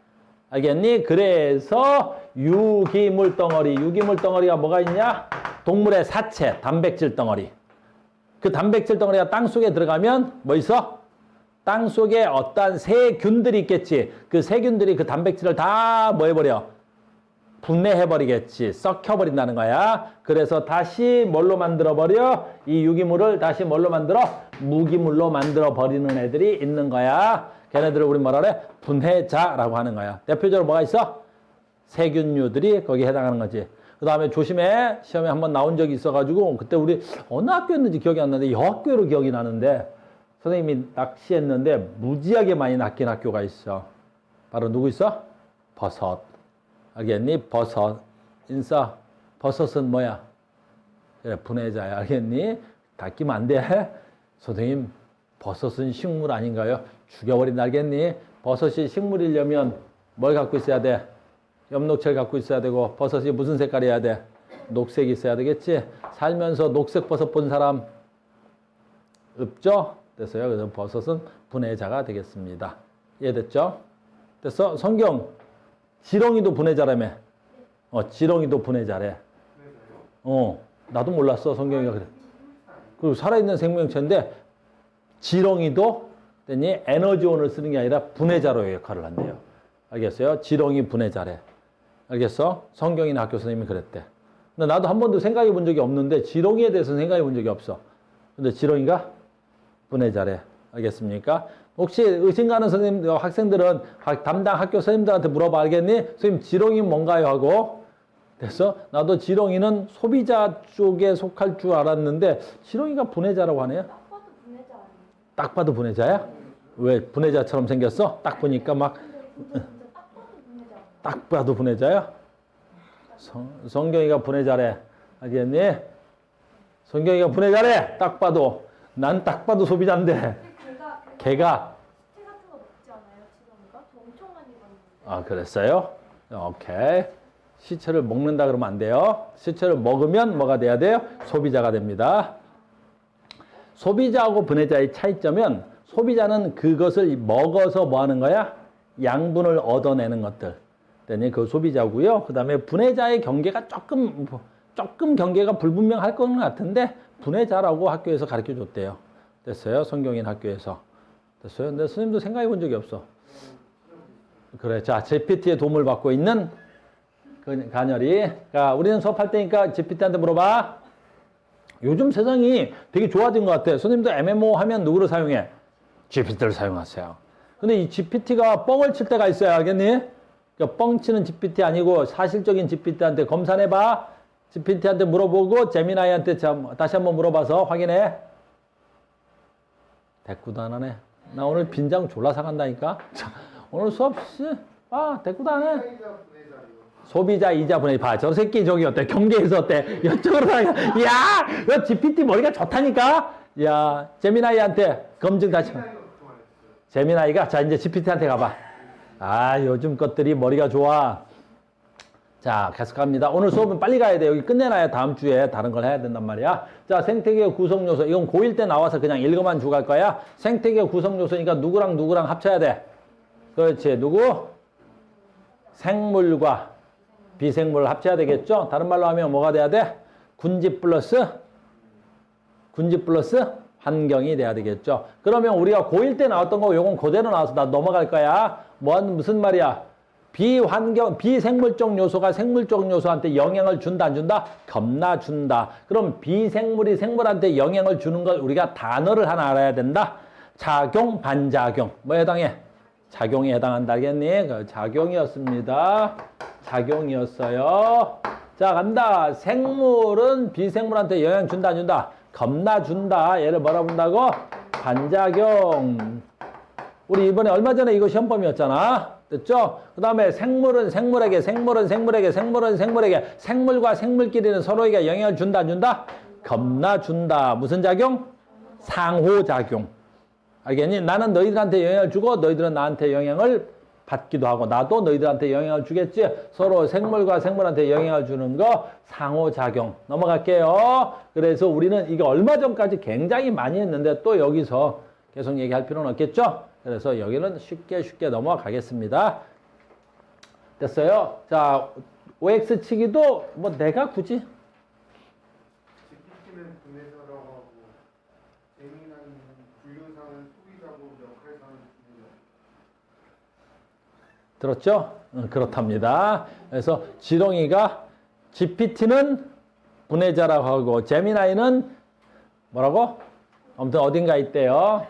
알겠니? 그래서 유기물 덩어리. 유기물 덩어리가 뭐가 있냐? 동물의 사체, 단백질 덩어리. 그 단백질 덩어리가 땅 속에 들어가면 뭐 있어? 땅 속에 어떤 세균들이 있겠지. 그 세균들이 그 단백질을 다 뭐 해버려? 분해해버리겠지. 썩혀버린다는 거야. 그래서 다시 뭘로 만들어버려? 이 유기물을 다시 뭘로 만들어? 무기물로 만들어버리는 애들이 있는 거야. 걔네들을 우리 뭐라 그래? 분해자라고 하는 거야. 대표적으로 뭐가 있어? 세균류들이 거기에 해당하는 거지. 그 다음에 조심해. 시험에 한번 나온 적이 있어가지고 그때 우리 어느 학교였는지 기억이 안 나는데 여학교로 기억이 나는데 선생님이 낚시했는데 무지하게 많이 낚인 학교가 있어. 바로 누구 있어? 버섯. 알겠니? 버섯. 인싸. 버섯은 뭐야? 그래, 분해자야. 알겠니? 낚이면 안 돼. 선생님, 버섯은 식물 아닌가요? 죽여버린다. 알겠니? 버섯이 식물이려면 뭘 갖고 있어야 돼? 엽록체를 갖고 있어야 되고, 버섯이 무슨 색깔이어야 돼? 녹색이 있어야 되겠지? 살면서 녹색 버섯 본 사람 없죠? 됐어요. 그래서 버섯은 분해자가 되겠습니다. 이해됐죠? 됐어? 성경, 지렁이도 분해자라며. 지렁이도 분해자래. 나도 몰랐어. 성경이가 그래. 그리고 살아있는 생명체인데, 지렁이도 됐니? 에너지원을 쓰는 게 아니라 분해자로 역할을 한대요. 알겠어요? 지렁이 분해자래. 알겠어? 성경이나 학교 선생님이 그랬대. 근데 나도 한 번도 생각해 본 적이 없는데, 지렁이에 대해서는 생각해 본 적이 없어. 근데 지렁이가 분해자래. 알겠습니까? 혹시 의심 가는 선생님, 학생들은 담당 학교 선생님들한테 물어봐. 알겠니? 선생님, 지렁이 뭔가요? 하고. 됐어? 나도 지렁이는 소비자 쪽에 속할 줄 알았는데, 지렁이가 분해자라고 하네요. 딱 봐도 분해자 아니에요? 딱 봐도 분해자야? 왜 분해자처럼 생겼어? 딱 보니까 막. 근데 진짜 딱 봐도 분해자. 딱 봐도 분해자야? 성경이가 분해자래. 알겠니? 성경이가 분해자래. 딱 봐도. 난 딱 봐도 소비자인데. 걔가 태 같은 거 먹지 않아요? 지렁이가? 저 엄청 많이 봤는데. 아, 그랬어요? 오케이. 시체를 먹는다 그러면 안 돼요. 시체를 먹으면 뭐가 돼야 돼요? 소비자가 됩니다. 소비자하고 분해자의 차이점은 소비자는 그것을 먹어서 뭐 하는 거야? 양분을 얻어내는 것들. 그 소비자고요. 그 다음에 분해자의 경계가 조금 경계가 불분명할 것 같은데 분해자라고 학교에서 가르쳐 줬대요. 됐어요? 성경인 학교에서. 됐어요? 근데 선생님도 생각해 본 적이 없어. 그래. 자, GPT의 도움을 받고 있는 간열이. 자, 우리는 수업할 때니까 GPT한테 물어봐. 요즘 세상이 되게 좋아진 것 같아. 선생님도 MMO 하면 누구를 사용해? GPT를 사용하세요. 근데 이 GPT가 뻥을 칠 때가 있어요. 알겠니? 그러니까 뻥 치는 GPT 아니고 사실적인 GPT한테 검사해봐. GPT한테 물어보고 제미나이한테 다시 한번 물어봐서 확인해. 대꾸도 안 하네. 나 오늘 빈장 졸라 사간다니까. 오늘 수업 대꾸도 안 해. 소비자 이자 분해. 봐, 저 새끼 저기 어때? 경계에서 어때? 이쪽으로 가. 야, 너 GPT 머리가 좋다니까. 야, 제미나이한테 검증 다시. 제미나이가 자 이제 GPT한테 가봐. 아, 요즘 것들이 머리가 좋아. 자, 계속 갑니다. 오늘 수업은 빨리 가야 돼. 여기 끝내놔야 다음 주에 다른 걸 해야 된단 말이야. 자, 생태계 구성 요소. 이건 고1 때 나와서 그냥 읽어만 주고 갈 거야. 생태계 구성 요소니까 누구랑 누구랑 합쳐야 돼. 그렇지. 누구? 생물과 비생물을 합쳐야 되겠죠? 다른 말로 하면 뭐가 돼야 돼? 군집 플러스 환경이 돼야 되겠죠? 그러면 우리가 고1 때 나왔던 거 요건 그대로 나와서 나 넘어갈 거야. 무슨 말이야? 비생물적 요소가 생물적 요소한테 영향을 준다, 안 준다? 겁나 준다. 그럼 비생물이 생물한테 영향을 주는 걸 우리가 단어를 하나 알아야 된다. 작용, 반작용. 뭐에 해당해? 작용에 해당한다. 알겠니? 그 작용이었습니다. 작용이었어요. 자, 간다. 생물은 비생물한테 영향 준다, 안 준다? 겁나 준다. 얘를 뭐라 부른다고? 반작용. 우리 이번에 얼마 전에 이거 시험범위였잖아. 됐죠? 그 다음에 생물은 생물에게, 생물과 생물끼리는 서로에게 영향을 준다, 안 준다? 겁나 준다. 무슨 작용? 상호작용. 알겠니? 나는 너희들한테 영향을 주고 너희들은 나한테 영향을 받기도 하고 나도 너희들한테 영향을 주겠지. 서로 생물과 생물한테 영향을 주는 거 상호작용. 넘어갈게요. 그래서 우리는 이게 얼마 전까지 굉장히 많이 했는데 또 여기서 계속 얘기할 필요는 없겠죠? 그래서 여기는 쉽게 넘어가겠습니다. 됐어요? 자, OX 치기도 뭐 내가 굳이 GPT는 분해자라고 하고 제미나이는 분류상은 소비자고 역할상은 분해자. 들었죠? 그렇답니다. 그래서 지렁이가 GPT는 분해자라고 하고 제미나이는 뭐라고? 아무튼 어딘가 있대요.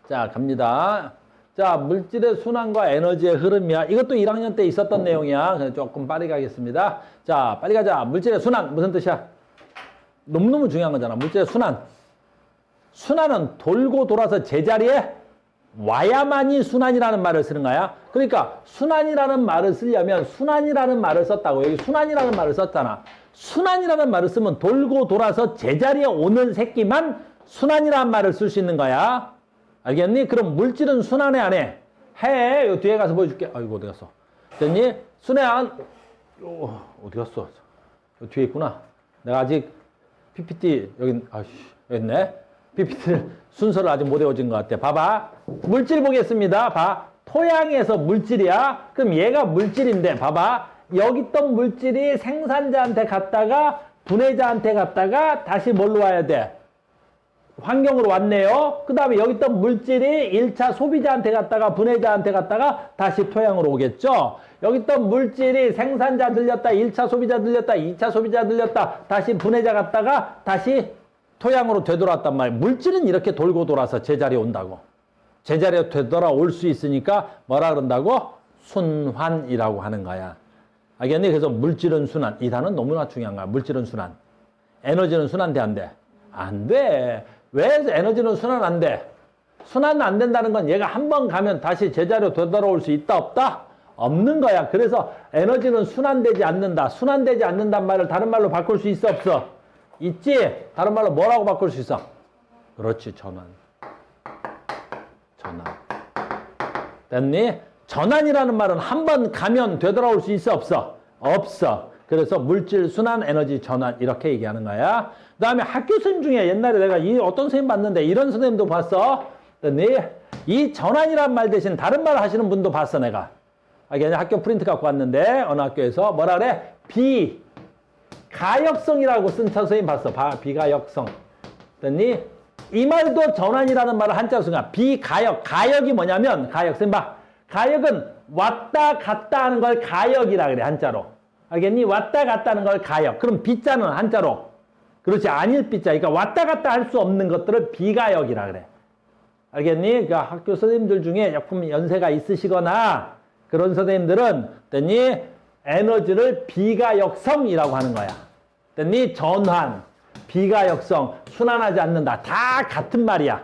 자, 갑니다. 자, 물질의 순환과 에너지의 흐름이야. 이것도 1학년 때 있었던 내용이야. 그래서 조금 빠르게 가겠습니다. 자, 빨리 가자. 물질의 순환. 무슨 뜻이야? 너무너무 중요한 거잖아. 물질의 순환. 순환은 돌고 돌아서 제자리에 와야만이 순환이라는 말을 쓰는 거야. 그러니까 순환이라는 말을 쓰려면 순환이라는 말을 썼다고. 여기 순환이라는 말을 썼잖아. 순환이라는 말을 쓰면 돌고 돌아서 제자리에 오는 새끼만 순환이라는 말을 쓸 수 있는 거야. 알겠니? 그럼 물질은 순환해 안 해? 해. 요 뒤에 가서 보여줄게. 아이고 어디 갔어? 됐니? 순환. 어디 갔어? 요 뒤에 있구나. 내가 아직 PPT 여기 여기 있네. PPT를 순서를 아직 못 외워진 것 같아. 봐봐. 물질 보겠습니다. 봐. 토양에서 물질이야. 그럼 얘가 물질인데 봐봐. 여기 있던 물질이 생산자한테 갔다가 분해자한테 갔다가 다시 뭘로 와야 돼? 환경으로 왔네요. 그 다음에 여기 있던 물질이 1차 소비자한테 갔다가 분해자한테 갔다가 다시 토양으로 오겠죠. 여기 있던 물질이 생산자 들렸다, 1차 소비자 들렸다, 2차 소비자 들렸다, 다시 분해자 갔다가 다시 토양으로 되돌아왔단 말이에요. 물질은 이렇게 돌고 돌아서 제자리에 온다고. 제자리에 되돌아올 수 있으니까 뭐라 그런다고? 순환이라고 하는 거야. 알겠니? 그래서 물질은 순환. 이 단어는 너무나 중요한 거야. 물질은 순환. 에너지는 순환돼 안 돼? 안 돼. 왜 에너지는 순환 안 돼? 순환 안 된다는 건 얘가 한 번 가면 다시 제자리로 되돌아올 수 있다 없다? 없는 거야. 그래서 에너지는 순환되지 않는다. 순환되지 않는단 말을 다른 말로 바꿀 수 있어 없어? 있지? 다른 말로 뭐라고 바꿀 수 있어? 그렇지. 전환. 전환. 됐니? 전환이라는 말은 한 번 가면 되돌아올 수 있어 없어? 없어. 그래서 물질 순환 에너지 전환 이렇게 얘기하는 거야. 그 다음에 학교 선생님 중에 옛날에 내가 이 어떤 선생님 봤는데 이런 선생님도 봤어. 됐니? 이 전환이란 말 대신 다른 말 하시는 분도 봤어 내가. 알겠냐? 학교 프린트 갖고 왔는데 어느 학교에서 뭐라 그래? 비가역성이라고 쓴 선생님 봤어. 비가역성. 됐니? 이 말도 전환이라는 말을 한자로 쓴 거야. 비가역. 가역이 뭐냐면 가역. 선생님 봐. 가역은 왔다 갔다 하는 걸 가역이라 그래. 한자로. 알겠니? 왔다 갔다 하는 걸 가역. 그럼 비자는 한자로. 그렇지. 아닐 비자. 그러니까 왔다 갔다 할 수 없는 것들을 비가역이라 그래. 알겠니? 그러니까 학교 선생님들 중에 조금 연세가 있으시거나 그런 선생님들은 됐니? 에너지를 비가역성이라고 하는 거야. 됐니? 전환, 비가역성, 순환하지 않는다. 다 같은 말이야.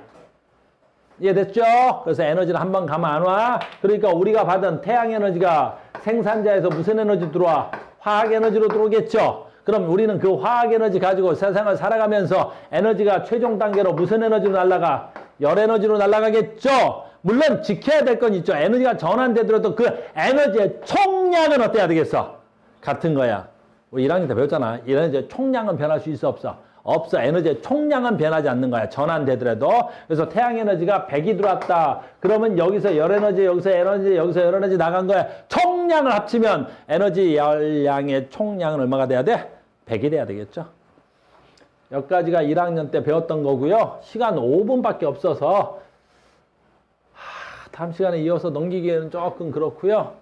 이해됐죠? 그래서 에너지는 한 번 가면 안 와. 그러니까 우리가 받은 태양 에너지가 생산자에서 무슨 에너지 들어와? 화학 에너지로 들어오겠죠? 그럼 우리는 그 화학 에너지 가지고 세상을 살아가면서 에너지가 최종 단계로 무슨 에너지로 날아가? 열 에너지로 날아가겠죠? 물론 지켜야 될 건 있죠. 에너지가 전환되더라도 그 에너지의 총량은 어때야 되겠어? 같은 거야. 우리 1학년 때 배웠잖아. 에너지의 총량은 변할 수 있어 없어? 없어. 에너지의 총량은 변하지 않는 거야. 전환되더라도. 그래서 태양 에너지가 100이 들어왔다. 그러면 여기서 열 에너지, 여기서 에너지, 여기서 열 에너지 나간 거야. 총량을 합치면 에너지 열량의 총량은 얼마가 돼야 돼? 100이 돼야 되겠죠. 여기까지가 1학년 때 배웠던 거고요. 시간 5분밖에 없어서 다음 시간에 이어서 넘기기에는 조금 그렇고요.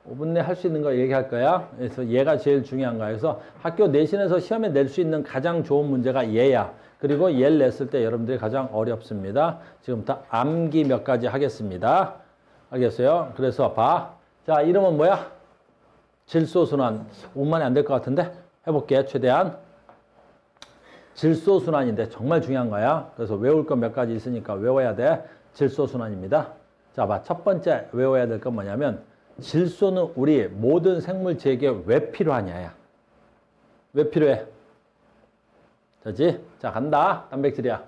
5분 내에 할 수 있는 거 얘기할 거야. 그래서 얘가 제일 중요한 거야. 그래서 학교 내신에서 시험에 낼 수 있는 가장 좋은 문제가 얘야. 그리고 얘를 냈을 때 여러분들이 가장 어렵습니다. 지금부터 암기 몇 가지 하겠습니다. 알겠어요? 그래서 봐. 자, 이름은 뭐야? 질소순환. 5분만에 안 될 것 같은데? 해볼게. 최대한. 질소순환인데 정말 중요한 거야. 그래서 외울 건 몇 가지 있으니까 외워야 돼. 질소순환입니다. 자, 봐. 첫 번째 외워야 될 건 뭐냐면 질소는 우리 모든 생물체에게 왜 필요하냐야. 왜 필요해? 자지? 자, 간다. 단백질이야.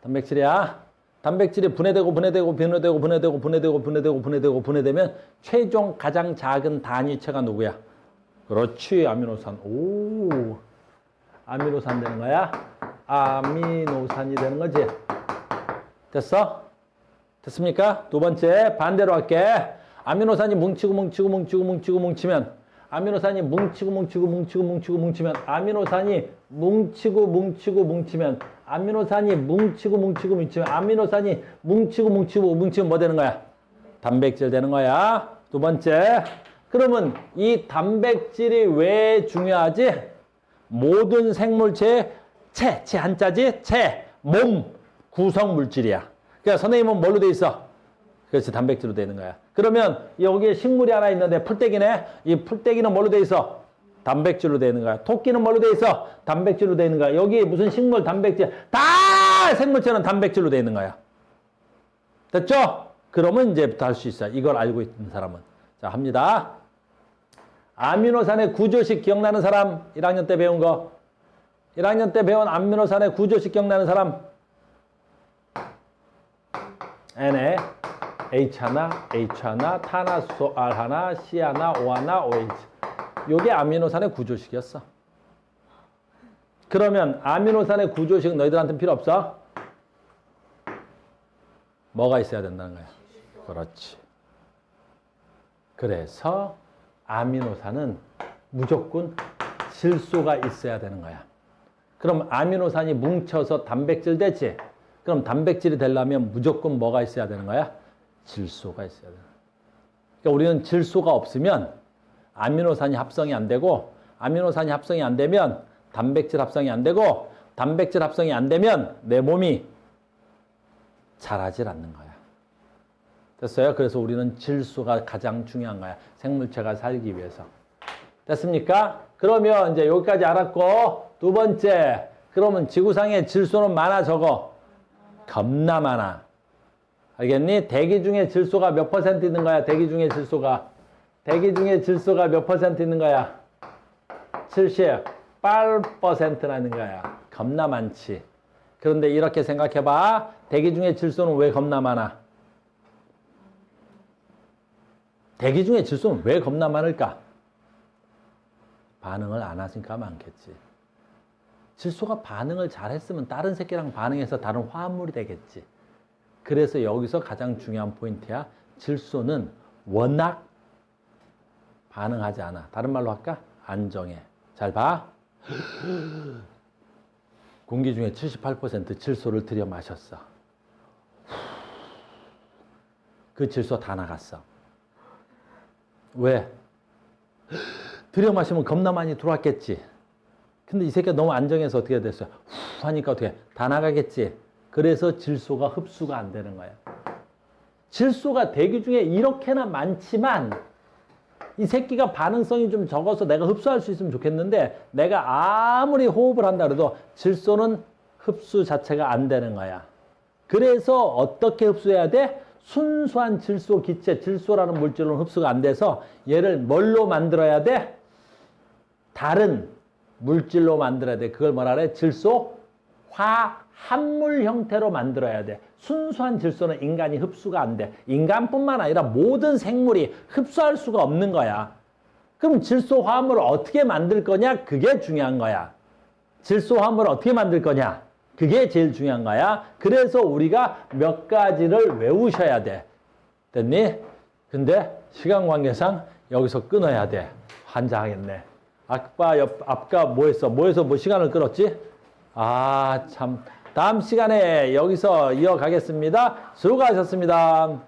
단백질이야. 단백질이 분해되면 최종 가장 작은 단위체가 누구야? 그렇지. 아미노산. 오. 아미노산 되는 거야? 아미노산이 되는 거지. 됐어? 됐습니까? 두 번째 반대로 할게. 아미노산이 뭉치면 아미노산이 뭉치면 아미노산이 뭉치고 아미노산이 뭉치고 뭐 되는 거야? 단백질 되는 거야. 두 번째, 그러면 이 단백질이 왜 중요하지? 모든 생물체의 체 한자지? 몸 구성 물질이야. 그러니까 선생님은 뭘로 돼 있어? 그렇지, 단백질로 되는 거야. 그러면 여기에 식물이 하나 있는데 풀떼기네. 이 풀떼기는 뭘로 돼 있어? 단백질로 되는 거야. 토끼는 뭘로 돼 있어? 단백질로 되는 거야. 여기 무슨 식물 단백질 다 생물체는 단백질로 되는 거야. 됐죠? 그러면 이제부터 할 수 있어. 이걸 알고 있는 사람은. 자, 합니다. 아미노산의 구조식 기억나는 사람? 1학년 때 배운 거. 1학년 때 배운 아미노산의 구조식 기억나는 사람? N에 H 하나, 탄화, 수소 R 하나, C 하나, O 하나, OH. 요게 아미노산의 구조식이었어. 그러면 아미노산의 구조식 너희들한테는 필요 없어? 뭐가 있어야 된다는 거야? 그렇지. 그래서 아미노산은 무조건 질소가 있어야 되는 거야. 그럼 아미노산이 뭉쳐서 단백질 되지? 그럼 단백질이 되려면 무조건 뭐가 있어야 되는 거야? 질소가 있어야 되는 거야. 그러니까 우리는 질소가 없으면 아미노산이 합성이 안 되고, 아미노산이 합성이 안 되면 단백질 합성이 안 되고, 단백질 합성이 안 되면 내 몸이 자라질 않는 거야. 됐어요? 그래서 우리는 질소가 가장 중요한 거야. 생물체가 살기 위해서. 됐습니까? 그러면 이제 여기까지 알았고, 두 번째, 그러면 지구상에 질소는 많아, 적어? 겁나 많아. 알겠니? 대기 중에 질소가 몇 퍼센트 있는 거야? 대기 중에 질소가 몇 퍼센트 있는 거야? 78%라는 거야. 겁나 많지. 그런데 이렇게 생각해봐. 대기 중에 질소는 왜 겁나 많아? 대기 중에 질소는 왜 겁나 많을까? 반응을 안 하니까 많겠지. 질소가 반응을 잘했으면 다른 새끼랑 반응해서 다른 화합물이 되겠지. 그래서 여기서 가장 중요한 포인트야. 질소는 워낙 반응하지 않아. 다른 말로 할까? 안정해. 잘 봐. 공기 중에 78% 질소를 들여 마셨어. 그 질소 다 나갔어. 왜? 들여 마시면 겁나 많이 들어왔겠지. 근데 이 새끼가 너무 안정해서 어떻게 됐어요? 후 하니까 어떻게 다 나가겠지. 그래서 질소가 흡수가 안 되는 거야. 질소가 대기 중에 이렇게나 많지만 이 새끼가 반응성이 좀 적어서 내가 흡수할 수 있으면 좋겠는데, 내가 아무리 호흡을 한다 그래도 질소는 흡수 자체가 안 되는 거야. 그래서 어떻게 흡수해야 돼? 순수한 질소 기체, 질소라는 물질로는 흡수가 안 돼서 얘를 뭘로 만들어야 돼? 다른 물질로 만들어야 돼. 그걸 뭐라 그래? 질소 화합물 형태로 만들어야 돼. 순수한 질소는 인간이 흡수가 안 돼. 인간뿐만 아니라 모든 생물이 흡수할 수가 없는 거야. 그럼 질소 화합물을 어떻게 만들 거냐? 그게 중요한 거야. 질소 화합물을 어떻게 만들 거냐? 그게 제일 중요한 거야. 그래서 우리가 몇 가지를 외우셔야 돼. 됐니? 근데 시간 관계상 여기서 끊어야 돼. 환장하겠네. 아까 뭐 했어? 뭐해서 뭐 시간을 끌었지? 아, 참. 다음 시간에 여기서 이어가겠습니다. 수고하셨습니다.